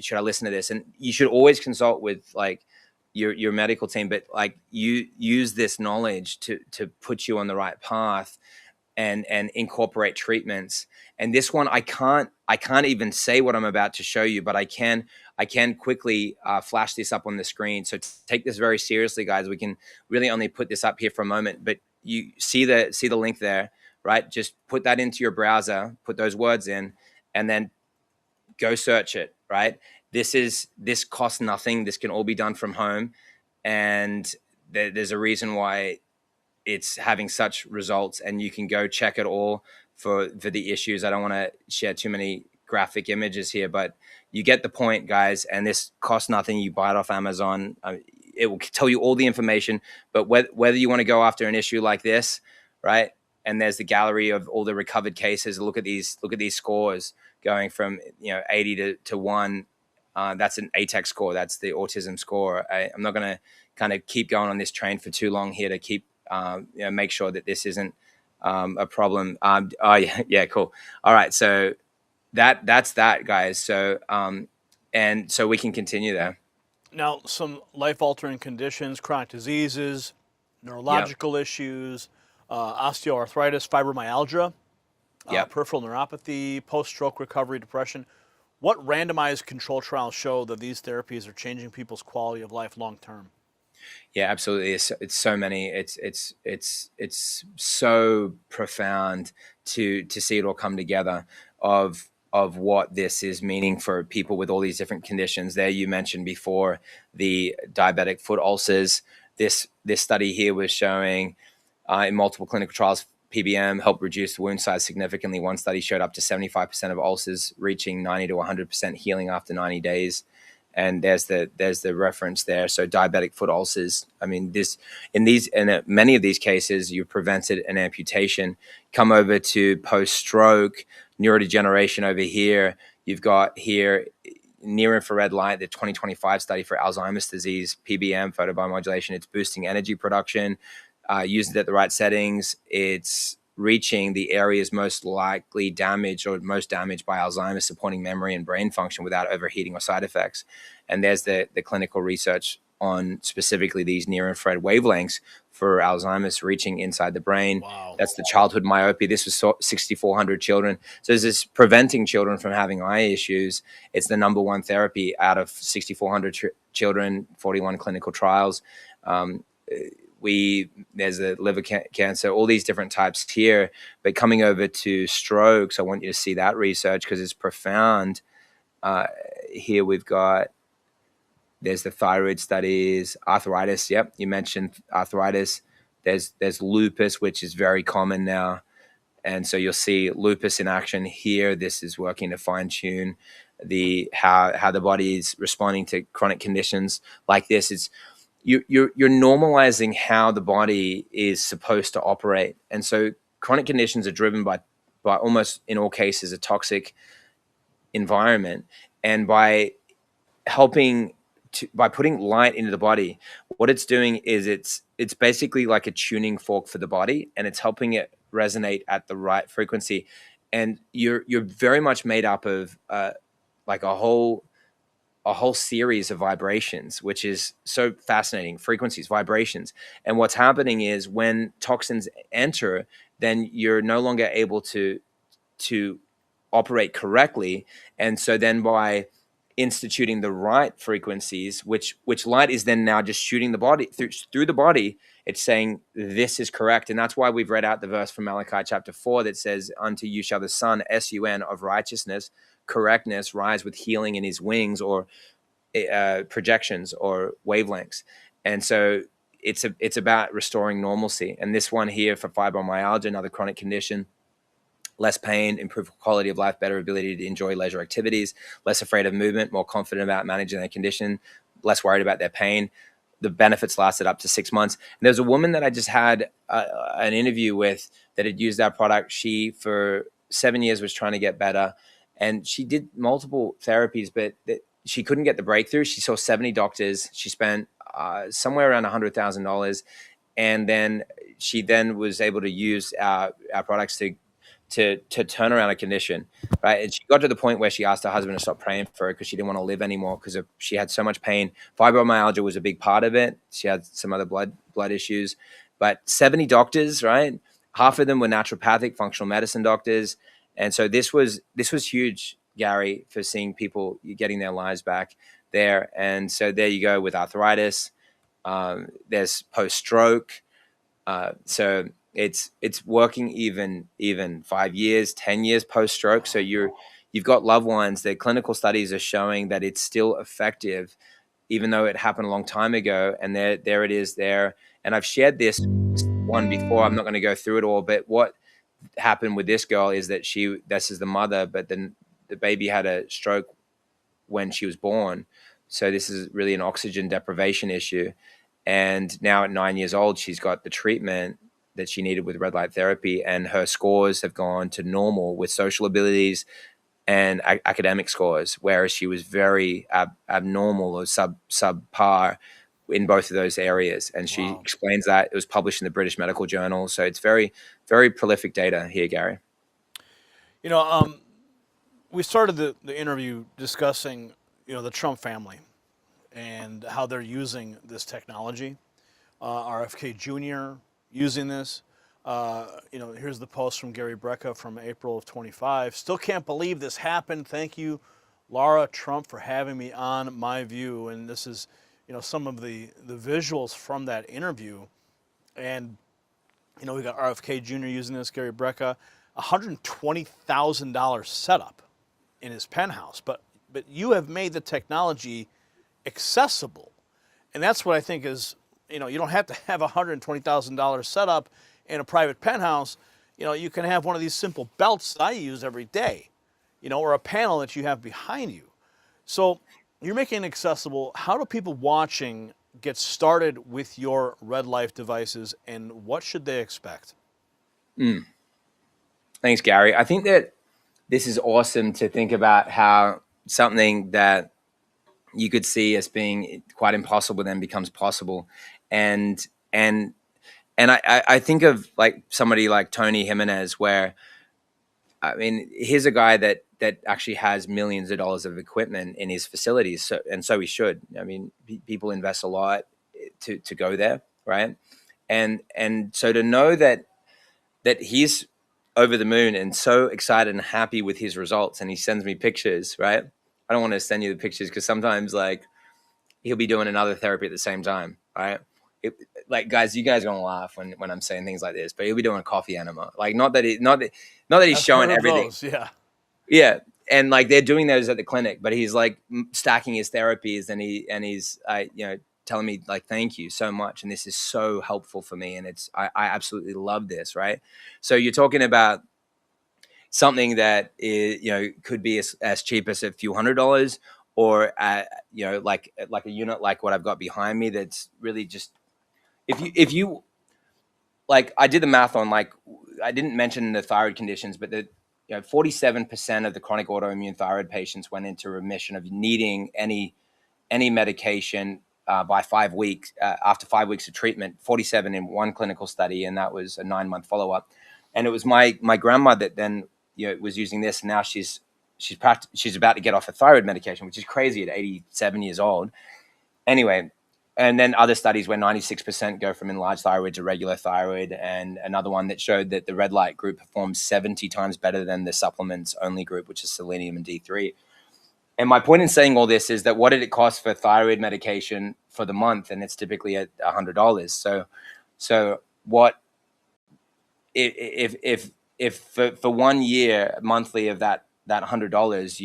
should I listen to this? And you should always consult with like your medical team, but like you use this knowledge to put you on the right path and incorporate treatments. And this one, I can't even say what I'm about to show you, but I can quickly flash this up on the screen. So take this very seriously, guys. We can really only put this up here for a moment, but you see the link there, right? Just put that into your browser, put those words in, and then go search it, right? This costs nothing. This can all be done from home. And there's a reason why it's having such results, and you can go check it all for the issues. I don't want to share too many graphic images here, but you get the point, guys. And this costs nothing. You buy it off Amazon. It will tell you all the information, but whether you want to go after an issue like this, right? And there's the gallery of all the recovered cases. Look at these scores going from 80 to 1. That's an ATEC score. That's the autism score. I'm not going to kind of keep going on this train for too long here to keep make sure that this isn't a problem. Yeah, cool. All right, so that's that, guys. So and so we can continue there. Now, some life-altering conditions, chronic diseases, neurological issues, osteoarthritis, fibromyalgia, peripheral neuropathy, post-stroke recovery, depression. What randomized control trials show that these therapies are changing people's quality of life long-term? Yeah, absolutely. It's so many. It's so profound to see it all come together of what this is meaning for people with all these different conditions. There, you mentioned before the diabetic foot ulcers. This study here was showing in multiple clinical trials, PBM helped reduce the wound size significantly. One study showed up to 75% of ulcers reaching 90 to 100% healing after 90 days. And there's the reference there. So diabetic foot ulcers. I mean, in many of these cases, you prevented an amputation. Come over to post-stroke neurodegeneration over here. You've got here near infrared light, the 2025 study for Alzheimer's disease, PBM, photobiomodulation. It's boosting energy production. Used it at the right settings. It's reaching the areas most likely damaged or most damaged by Alzheimer's, supporting memory and brain function without overheating or side effects. And there's the clinical research on specifically these near infrared wavelengths for Alzheimer's reaching inside the brain. Wow. That's the childhood myopia. This was 6,400 children. So this is preventing children from having eye issues. It's the number one therapy out of 6,400 children, 41 clinical trials. There's a liver cancer, all these different types here. But coming over to strokes, I want you to see that research because it's profound. Here there's the thyroid studies, arthritis. Yep, you mentioned arthritis. There's lupus, which is very common now. And so you'll see lupus in action here. This is working to fine tune how the body is responding to chronic conditions like this. It's you're normalizing how the body is supposed to operate. And so chronic conditions are driven by almost in all cases a toxic environment. And by putting light into the body, what it's doing is it's basically like a tuning fork for the body, and it's helping it resonate at the right frequency. And you're very much made up of like a whole series of vibrations, which is so fascinating. Frequencies, vibrations. And what's happening is when toxins enter, then you're no longer able to operate correctly. And so then by instituting the right frequencies, which light is then now just shooting the body through the body. It's saying this is correct. And that's why we've read out the verse from Malachi chapter 4 that says, unto you shall the sun, S-U-N, of righteousness, correctness, rise with healing in his wings, or projections or wavelengths. And so it's about restoring normalcy. And this one here for fibromyalgia, another chronic condition, less pain, improved quality of life, better ability to enjoy leisure activities, less afraid of movement, more confident about managing their condition, less worried about their pain. The benefits lasted up to 6 months. And there's a woman that I just had an interview with that had used our product. She, for 7 years, was trying to get better. And she did multiple therapies, but she couldn't get the breakthrough. She saw 70 doctors. She spent somewhere around $100,000. And then she then was able to use our products to turn around a condition, right? And she got to the point where she asked her husband to stop praying for her because she didn't want to live anymore because she had so much pain. Fibromyalgia was a big part of it. She had some other blood issues, but 70 doctors, right? Half of them were naturopathic, functional medicine doctors. And so this was huge, Gary, for seeing people getting their lives back there. And so there you go with arthritis. There's post-stroke. So it's working even 5 years, 10 years post-stroke. So you've got loved ones. The clinical studies are showing that it's still effective, even though it happened a long time ago. And there it is there. And I've shared this one before. I'm not going to go through it all, but what happened with this girl is that this is the mother, but then the baby had a stroke when she was born. So this is really an oxygen deprivation issue. And now at 9 years old, she's got the treatment that she needed with red light therapy, and her scores have gone to normal with social abilities and academic scores, whereas she was very abnormal or subpar in both of those areas. And she explains that. It was published in the British Medical Journal. So it's very, very prolific data here, Gary. You know, we started the interview discussing, the Trump family and how they're using this technology. RFK Jr. using this. Here's the post from Gary Brea from April of 25. Still can't believe this happened. Thank you, Laura Trump, for having me on My View. And this is, some of the visuals from that interview. And, we got RFK Jr. using this, Gary Brea, $120,000 setup in his penthouse. But you have made the technology accessible. And that's what I think is, you don't have to have a $120,000 setup in a private penthouse. You can have one of these simple belts that I use every day, or a panel that you have behind you. So you're making it accessible. How do people watching get started with your Red Life devices, and what should they expect? Thanks, Gary. I think that this is awesome to think about how something that you could see as being quite impossible then becomes possible. And I think of like somebody like Tony Jimenez, where, I mean, here's a guy that actually has millions of dollars of equipment in his facilities. So he should. I mean, people invest a lot to go there, right? And so to know that he's over the moon and so excited and happy with his results, and he sends me pictures, right? I don't want to send you the pictures because sometimes like he'll be doing another therapy at the same time, right? Guys, you guys are gonna laugh when I'm saying things like this, but he'll be doing a coffee enema. Like not that he's showing everything. Those, yeah. And like they're doing those at the clinic, but he's like stacking his therapies, and he's telling me like, thank you so much, and this is so helpful for me, and I absolutely love this, right? So you're talking about something that is, could be as cheap as a few $100s, or like a unit like what I've got behind me that's really just, if you like, I did the math on, like, I didn't mention the thyroid conditions, but 47% of the chronic autoimmune thyroid patients went into remission of needing any medication by 5 weeks, after 5 weeks of treatment. 47 in one clinical study, and that was a 9-month follow-up. And it was my grandma that then was using this, and now she's about to get off a thyroid medication, which is crazy at 87 years old. Anyway, and then other studies where 96% go from enlarged thyroid to regular thyroid, and another one that showed that the red light group performs 70 times better than the supplements only group, which is selenium and D3. And my point in saying all this is that what did it cost for thyroid medication for the month? And it's typically at $100. So what if for 1 year monthly of that $100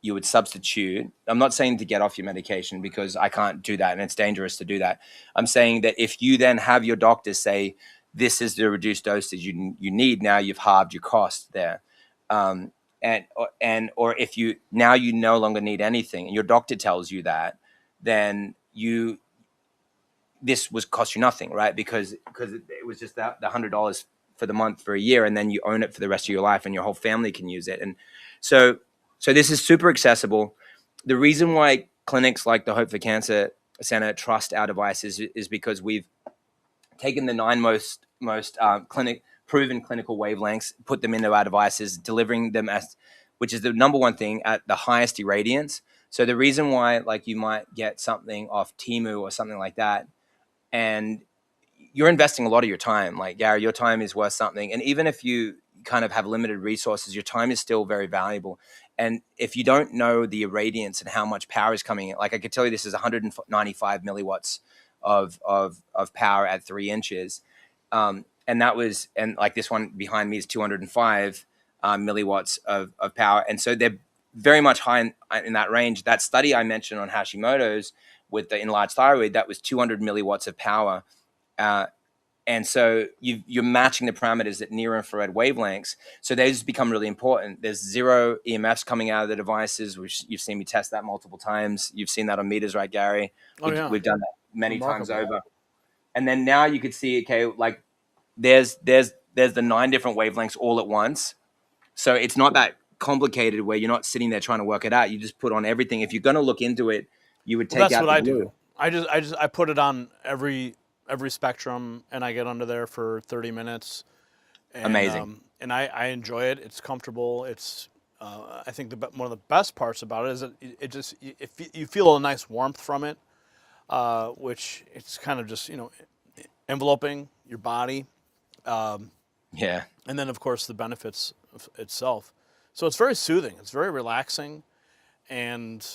you would substitute. I'm not saying to get off your medication because I can't do that and it's dangerous to do that. I'm saying that if you then have your doctor say this is the reduced dosage you need, now you've halved your cost there. Or if you now you no longer need anything and your doctor tells you that, then this was cost you nothing, right? Because it was just the $100 for the month for a year, and then you own it for the rest of your life, and your whole family can use it. And so this is super accessible. The reason why clinics like the Hope for Cancer Center trust our devices is because we've taken the 9 most proven clinical wavelengths, put them into our devices, delivering them which is the number one thing, at the highest irradiance. So the reason why, like, you might get something off Temu or something like that, and you're investing a lot of your time. Like, Gary, your time is worth something. And even if you kind of have limited resources, your time is still very valuable. And if you don't know the irradiance and how much power is coming in, like I could tell you this is 195 milliwatts of power at 3 inches. And like this one behind me is 205 milliwatts of power. And so they're very much high in that range. That study I mentioned on Hashimoto's with the enlarged thyroid, that was 200 milliwatts of power. And so you're matching the parameters at near infrared wavelengths. So those become really important. There's 0 EMFs coming out of the devices, which you've seen me test that multiple times. You've seen that on meters, right, Gary? We've done that many times over. And then now you could see, okay, like there's the 9 different wavelengths all at once. So it's not that complicated where you're not sitting there trying to work it out. You just put on everything. If you're going to look into it, you would take out the blue. That's what I do. I put it on every spectrum, and I get under there for 30 minutes. And, amazing. And I enjoy it. It's comfortable. It's I think one of the best parts about it is that you feel a nice warmth from it, which it's kind of just enveloping your body. Yeah. And then of course the benefits of itself. So it's very soothing. It's very relaxing, and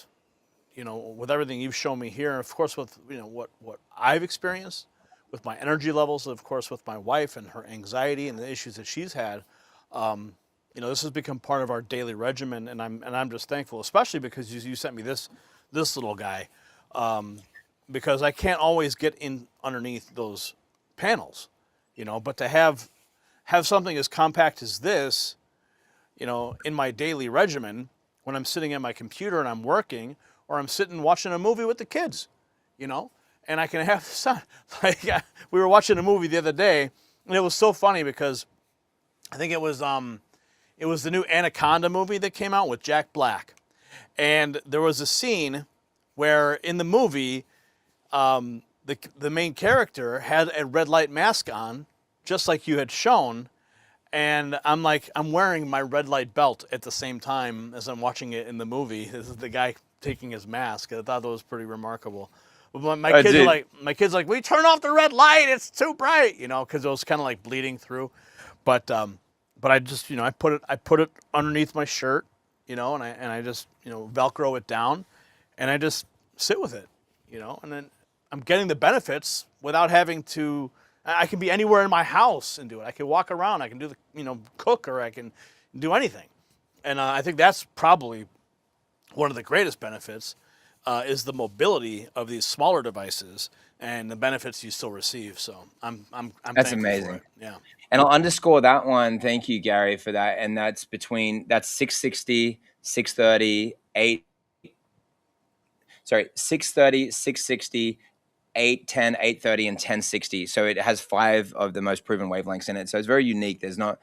with everything you've shown me here, of course with what I've experienced with my energy levels, of course with my wife and her anxiety and the issues that she's had, this has become part of our daily regimen, and I'm just thankful, especially because you sent me this little guy, because I can't always get in underneath those panels, but to have something as compact as this, in my daily regimen when I'm sitting at my computer and I'm working, or I'm sitting watching a movie with the kids, and I can have the sun. Like, we were watching a movie the other day, and it was so funny because I think it was the new Anaconda movie that came out with Jack Black, and there was a scene where in the movie, the main character had a red light mask on, just like you had shown. And I'm wearing my red light belt at the same time as I'm watching it in the movie. This is the guy taking his mask. I thought that was pretty remarkable. But my kids are like, we turn off the red light. It's too bright, because it was kind of like bleeding through. But I just, I put it underneath my shirt, and I just, Velcro it down, and I just sit with it, and then I'm getting the benefits without having to. I can be anywhere in my house and do it. I can walk around. I can do cook, or I can do anything. And I think that's probably one of the greatest benefits, is the mobility of these smaller devices and the benefits you still receive. So I'm that's thankful amazing. for it. Yeah. And I'll underscore that one. Thank you, Gary, for that. And that's 660, 630, 630, 660, 810, 830, and 1060. So it has 5 of the most proven wavelengths in it. So it's very unique. There's no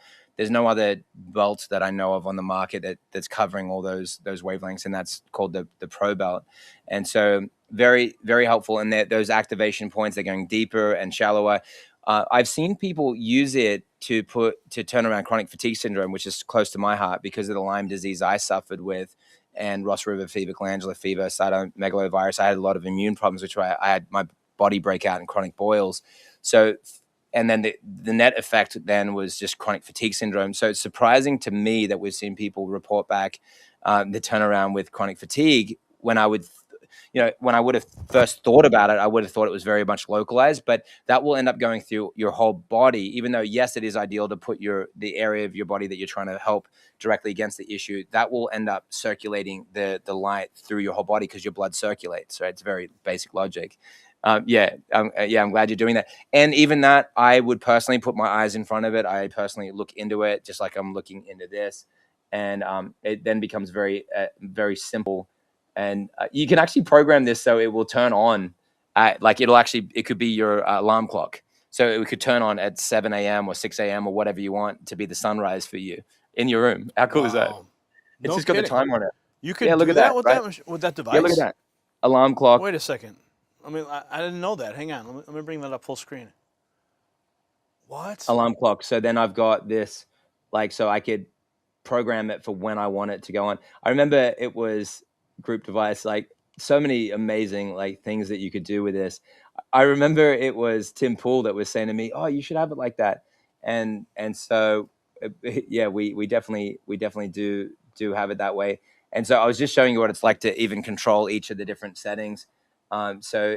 other belt that I know of on the market that's covering all those wavelengths, and that's called the Pro belt. And so very, very helpful. And those activation points, they're going deeper and shallower. I've seen people use it to turn around chronic fatigue syndrome, which is close to my heart because of the Lyme disease I suffered with, and Ross River fever, glandular fever, cytomegalovirus. I had a lot of immune problems, which I had my body break out in chronic boils. So, and then the net effect then was just chronic fatigue syndrome. So it's surprising to me that we've seen people report back the turnaround with chronic fatigue, when I would when I would have first thought about it, I would have thought it was very much localized, but that will end up going through your whole body, even though, yes, it is ideal to put the area of your body that you're trying to help directly against the issue. That will end up circulating the light through your whole body because your blood circulates, right? It's very basic logic. I'm glad you're doing that. And even that, I would personally put my eyes in front of it. I personally look into it, just like I'm looking into this. And it then becomes very, very simple. And you can actually program this so it will turn on it could be your alarm clock. So it could turn on at 7 a.m. or 6 a.m. or whatever you want to be the sunrise for you in your room. How cool is that? It's just got the timer on it. You could do that with that device? Yeah, look at that. Alarm clock. Wait a second. I mean, I didn't know that. Hang on. Let me bring that up full screen. What? Alarm clock. So then I've got this, so I could program it for when I want it to go on. I remember it was group device, so many amazing things that you could do with this. I remember it was Tim Pool that was saying to me, "Oh, you should have it like that." And so yeah, we definitely do have it that way. And so I was just showing you what it's like to even control each of the different settings. So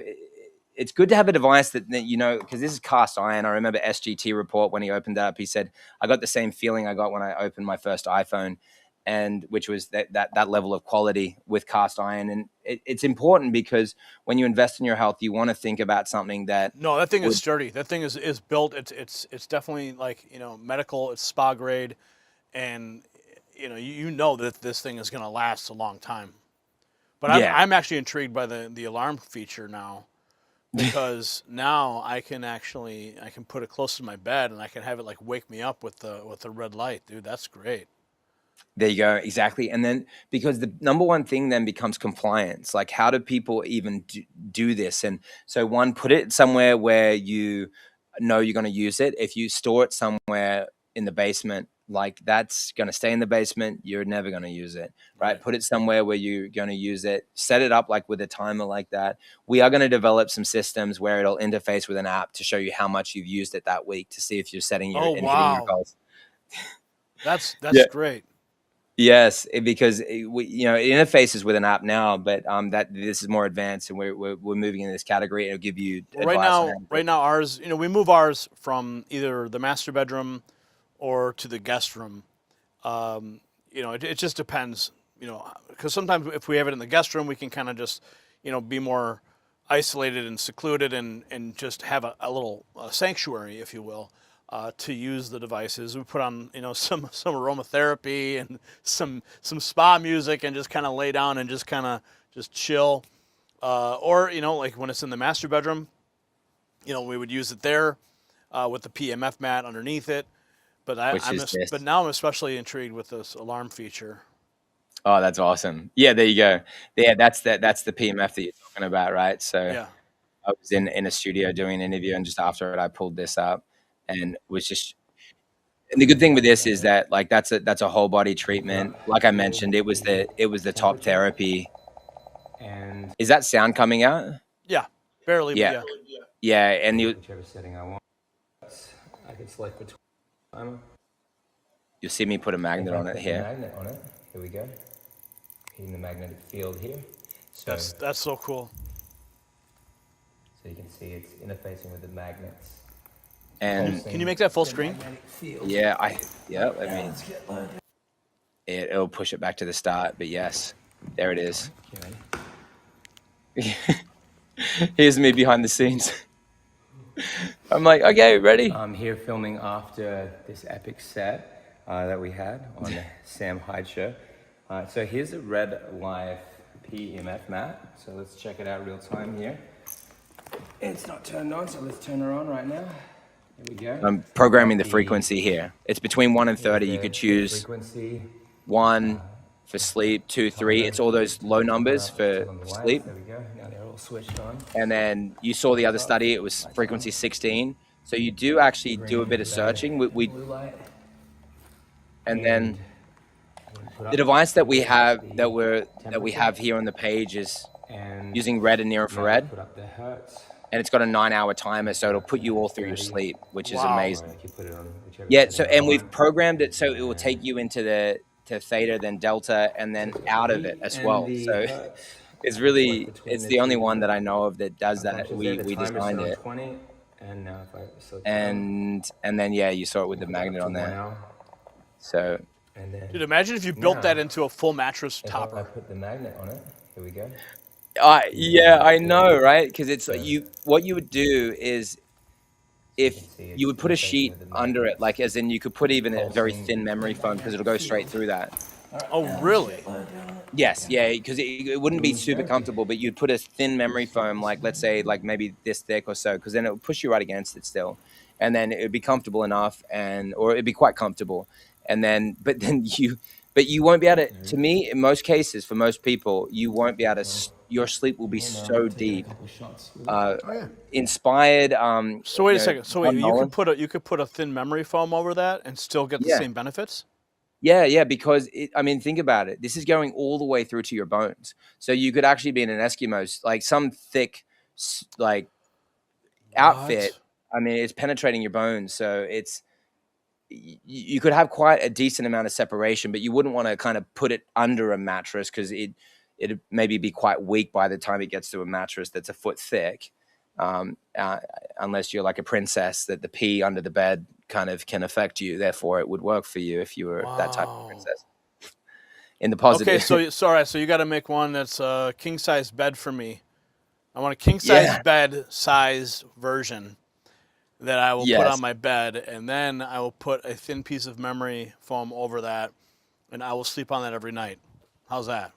it's good to have a device that because this is cast iron. I remember SGT report when he opened it up, he said, "I got the same feeling I got when I opened my first iPhone," and which was that level of quality with cast iron. And it's important because when you invest in your health, you want to think about something that that thing is sturdy. That thing is built. It's definitely medical. It's spa grade, and you know that this thing is going to last a long time. But I'm actually intrigued by the alarm feature now, because now I can put it close to my bed and I can have it wake me up with the red light. Dude, that's great. There you go. Exactly. And then, because the number one thing then becomes compliance. How do people even do this? And so, one, put it somewhere where you know you're going to use it. If you store it somewhere in the basement, that's going to stay in the basement, you're never going to use it, right? Put it somewhere where you're going to use it. Set it up with a timer like that. We are going to develop some systems where it'll interface with an app to show you how much you've used it that week, to see if you're setting your hitting your goals. That's great. Yes, because it interfaces with an app now, but that this is more advanced, and we're moving in this category. It'll give you advice. Right now, ours, we move ours from either the master bedroom or to the guest room. It just depends. Because sometimes if we have it in the guest room, we can kind of just be more isolated and secluded and just have a little sanctuary, if you will. To use the devices. We put on, some aromatherapy and some spa music and just kind of lay down and just kind of chill. Or, when it's in the master bedroom, we would use it there with the PEMF mat underneath it. But but now I'm especially intrigued with this alarm feature. Oh, that's awesome. Yeah, there you go. Yeah, that's the PEMF that you're talking about, right? So yeah. I was in a studio doing an interview, and just after it, I pulled this up. And the good thing with this is that that's a whole body treatment. Like I mentioned, it was the top therapy. And is that sound coming out? Yeah, barely. Yeah, yeah. And whichever setting I want, I can select between. You'll see me put a magnet on it here. Magnet on it. Here we go. Hitting the magnetic field here. So that's so cool. So you can see it's interfacing with the magnets. And can you make that full screen? Yeah, let me. It'll push it back to the start, but yes, there it is. Okay. Here's me behind the scenes. I'm like, okay, ready? I'm here filming after this epic set that we had on the Sam Hyde show. So here's a Red Life PEMF mat. So let's check it out real time here. It's not turned on, so let's turn her on right now. Here we go. I'm programming the frequency here. It's between 1 and 30. You could choose 1 for sleep, 2, 3. It's all those low numbers for sleep. There we go. Now they're all switched on. And then you saw the other study. It was frequency 16. So you do actually do a bit of searching. And then the device that we have here on the page is using red and near infrared. And it's got a 9-hour timer, so it'll put you all through your sleep, which is amazing. Yeah, so and we've programmed it so it will take you into to theta, then delta, and then out of it as well. So it's work really, between it's the the only two one that I know of that does that. functions there. The We timer's set designed on it, 20, and now if I select down, and then yeah, you saw it with the we'll go up magnet to on 1 there. hour, So and then Dude, imagine if you built that now, into a full mattress if I topper. put the magnet on it, here we go. yeah, I know, Yeah. right? Because it's So what you would do is you if can see you it's would put a interfacing sheet with the under it, magnets, like as in you could put even a very pulsing thin memory the foam because it'll magnetic go straight field. through that. Oh, really? Yes, yeah, because it wouldn't be Good super to go. comfortable, but you'd put a thin memory foam, like let's say like maybe this thick or so, because then it would push you right against it still, and then it would be comfortable enough, or it'd be quite comfortable, and then but you won't be able to. To me, in most cases, for most people, you won't be able to. Your sleep will be so deep, uh, Oh yeah. inspired. So wait You a know, second. So wait, John Nolan. you could put a thin memory foam over that and still get the Yeah. same benefits? Yeah, because I mean, think about it. This is going all the way through to your bones. So you could actually be in an Eskimo, like some thick, like outfit. What? I mean, it's penetrating your bones. So you could have quite a decent amount of separation, but you wouldn't want to kind of put it under a mattress because it'd maybe be quite weak by the time it gets to a mattress that's a foot thick. Unless you're like a princess that the pee under the bed kind of can affect you. Therefore, it would work for you if you were that type of Wow. princess. In the positive. Okay, so all right, so you got to make one that's a king size bed for me. I want a king size Yeah. bed size version that I will put Yes. on my bed, and then I will put a thin piece of memory foam over that, and I will sleep on that every night. How's that?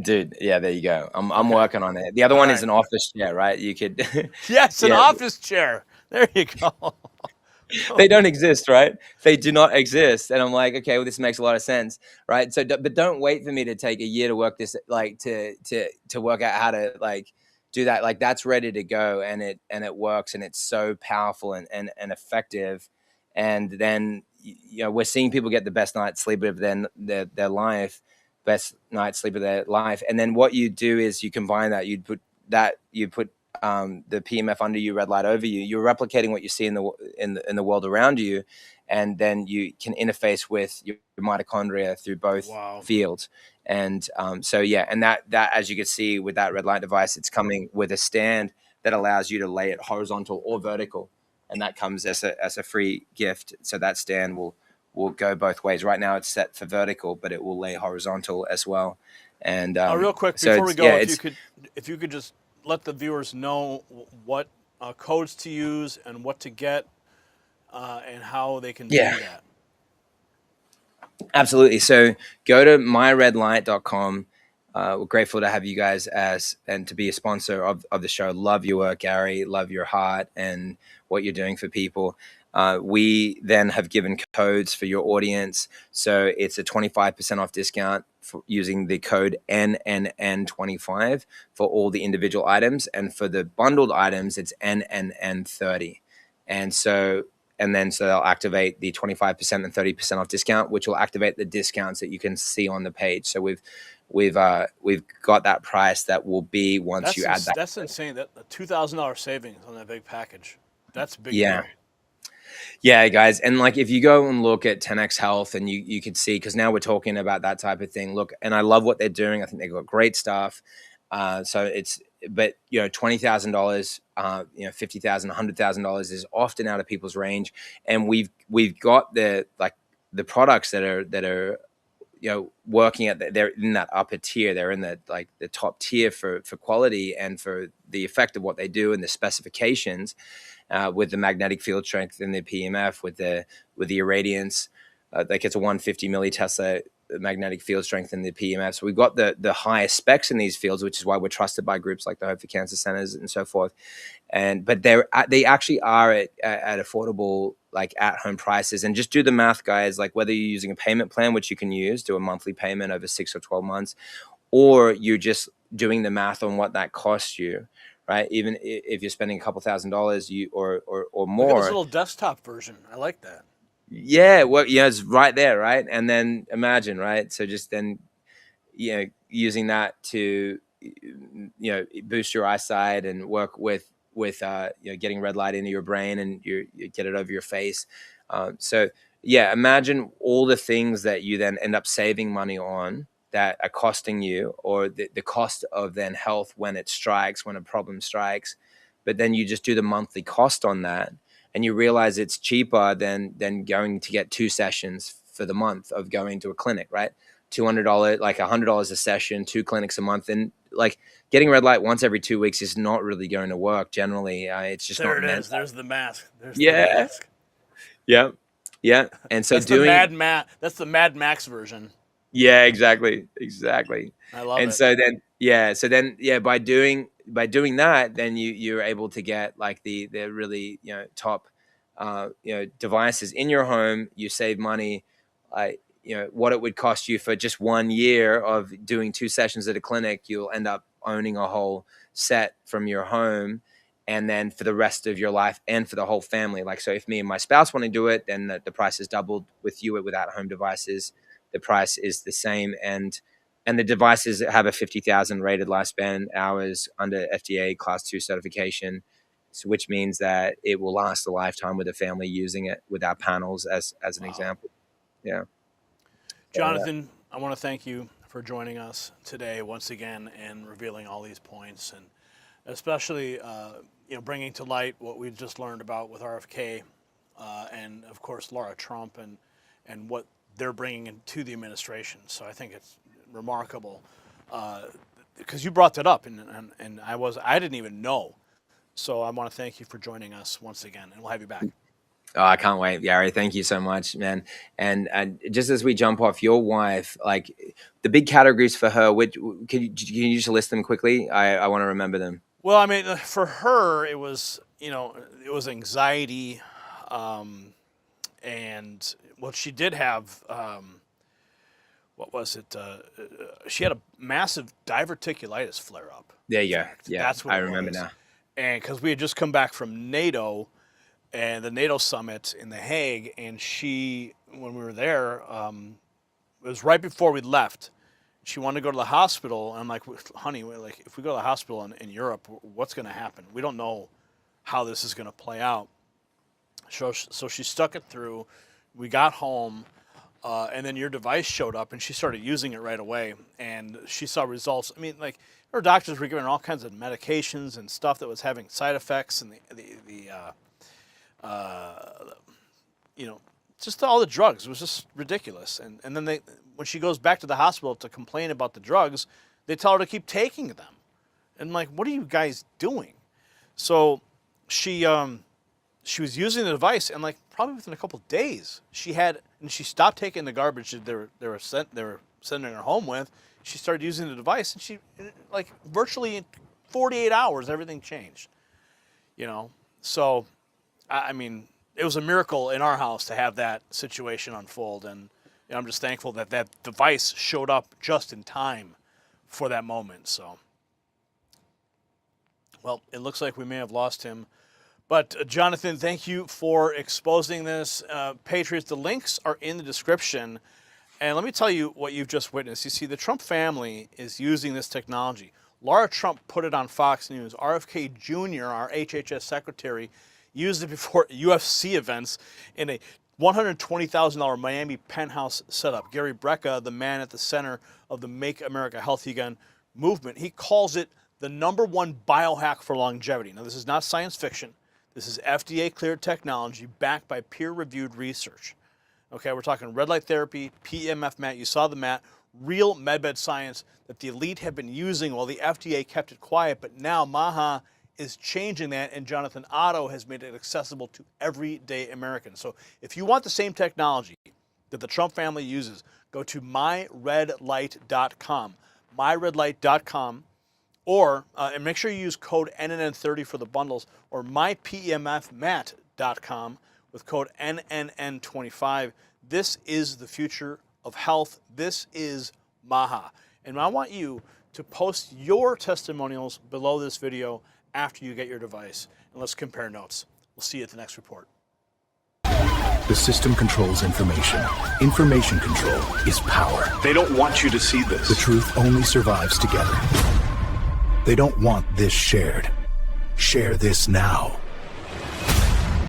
Dude, yeah, there you go. I'm Okay. working on it. The other All one is right. an office chair, right? You could Yes, an yeah, office chair. There you go. they don't exist, right? They do not exist. And I'm like, okay, well, this makes a lot of sense, right? So, but don't wait for me to take a year to work this, like to work out how to like do that. Like that's ready to go, and it works, and it's so powerful and effective. And then you know we're seeing people get the best night's sleep of their life, best night's sleep of their life. And then what you do is you combine that. You put the PEMF under you, red light over you. You're replicating what you see in the world around you, and then you can interface with your mitochondria through both Wow. fields. And so yeah, and that as you can see with that red light device, it's coming with a stand that allows you to lay it horizontal or vertical, and that comes as a free gift. So that stand will go both ways. Right now it's set for vertical, but it will lay horizontal as well. And Real quick so before we it's- go, yeah, if you could just let the viewers know what codes to use and what to get, and how they can Yeah. do that. Absolutely. So go to myredlight.com. We're grateful to have you guys and to be a sponsor of the show. Love your work, Gary. Love your heart and what you're doing for people. We then have given codes for your audience. So it's a 25% off discount for using the code NNN25 for all the individual items. And for the bundled items, it's NNN30. And then so they'll activate the 25% and 30% off discount, which will activate the discounts that you can see on the page. So we've got that price that will be once you add that. That's insane. That a $2,000 savings on that big package. That's a big Yeah. deal. Yeah, guys. And like if you go and look at 10X Health and you could see, because now we're talking about that type of thing. Look, and I love what they're doing. I think they've got great stuff. But you know, $20,000, $50,000, $100,000 is often out of people's range. And we've got the products that are working at they're in that upper tier. They're in the top tier for quality and for the effect of what they do and the specifications. With the magnetic field strength in the PEMF, with the irradiance, like it's a 150 millitesla magnetic field strength in the PEMF. So we've got the highest specs in these fields, which is why we're trusted by groups like the Hope for Cancer Centers and so forth. But they actually are at affordable, like at home prices. And just do the math, guys. Like whether you're using a payment plan, which you can do a monthly payment over 6 or 12 months, or you're just doing the math on what that costs you. Right, even if you're spending a couple $1,000s, or more. Look at this little desktop version. I like that. Yeah, well, yeah, it's right there, right? And then imagine, right? So just then, using that to, boost your eyesight and work with getting red light into your brain and you get it over your face. So yeah, imagine all the things that you then end up saving money on that are costing you, or the cost of then health when it strikes, when a problem strikes. But then you just do the monthly cost on that, and you realize it's cheaper than going to get 2 sessions for the month of going to a clinic, right? $200, like $100 a session, 2 clinics a month. And like getting red light once every 2 weeks is not really going to work generally. It's just There not it meant. is. There's the mask. There's Yeah. the mask. Yeah. Yeah. And so That's that's the Mad Max version. Yeah, exactly. I love And it. so then, by doing that, then you're able to get like the really, top, devices in your home. You save money. What it would cost you for just 1 year of doing 2 sessions at a clinic, you'll end up owning a whole set from your home. And then for the rest of your life and for the whole family. Like, so if me and my spouse want to do it, then the price is doubled. With you without home devices, the price is the same. And the devices have a 50,000 rated lifespan hours under FDA Class 2 certification, so which means that it will last a lifetime with a family using it with our panels as an example. Yeah. Jonathan, I want to thank you for joining us today once again and revealing all these points, and especially bringing to light what we've just learned about with RFK and of course Laura Trump and what they're bringing into the administration. So I think it's remarkable because you brought that up and I didn't even know. So I want to thank you for joining us once again, and we'll have you back. Oh, I can't wait, Gary. Thank you so much, man. And just as we jump off, your wife, like the big categories for her, which can you just list them quickly? I want to remember them. Well, I mean, for her, it was anxiety, and well, she did have what was it? She had a massive diverticulitis flare up. There you go. Yeah, that's what I remember now. And because we had just come back from NATO and the NATO summit in The Hague, and when we were there, it was right before we left. She wanted to go to the hospital, and I'm like, honey, like if we go to the hospital in Europe, what's going to happen? We don't know how this is going to play out. So she stuck it through. We got home, and then your device showed up, and she started using it right away, and she saw results. I mean, like her doctors were giving her all kinds of medications and stuff that was having side effects, and just all the drugs. It was just ridiculous. And then when she goes back to the hospital to complain about the drugs, they tell her to keep taking them. And I'm like, what are you guys doing? So she was using the device, and like probably within a couple of days, she stopped taking the garbage that they were sending her home with. She started using the device, and she, like, virtually in 48 hours, everything changed. So I mean, it was a miracle in our house to have that situation unfold, and I'm just thankful that that device showed up just in time for that moment. So, well, it looks like we may have lost him. But Jonathan, thank you for exposing this. Patriots, the links are in the description. And let me tell you what you've just witnessed. You see, the Trump family is using this technology. Laura Trump put it on Fox News. RFK Jr., our HHS Secretary, used it before UFC events in a $120,000 Miami penthouse setup. Gary Brea, the man at the center of the Make America Healthy Again movement, he calls it the #1 biohack for longevity. Now, this is not science fiction. This is FDA-cleared technology backed by peer-reviewed research. Okay, we're talking red light therapy, PEMF mat. You saw the mat, real Medbed science that the elite have been using while the FDA kept it quiet. But now MAHA is changing that, and Jonathan Otto has made it accessible to everyday Americans. So if you want the same technology that the Trump family uses, go to myredlight.com, myredlight.com, or and make sure you use code NNN30 for the bundles, or mypemfmat.com with code NNN25. This is the future of health. This is MAHA. And I want you to post your testimonials below this video after you get your device. And let's compare notes. We'll see you at the next report. The system controls information. Information control is power. They don't want you to see this. The truth only survives together. They don't want this shared. Share this now.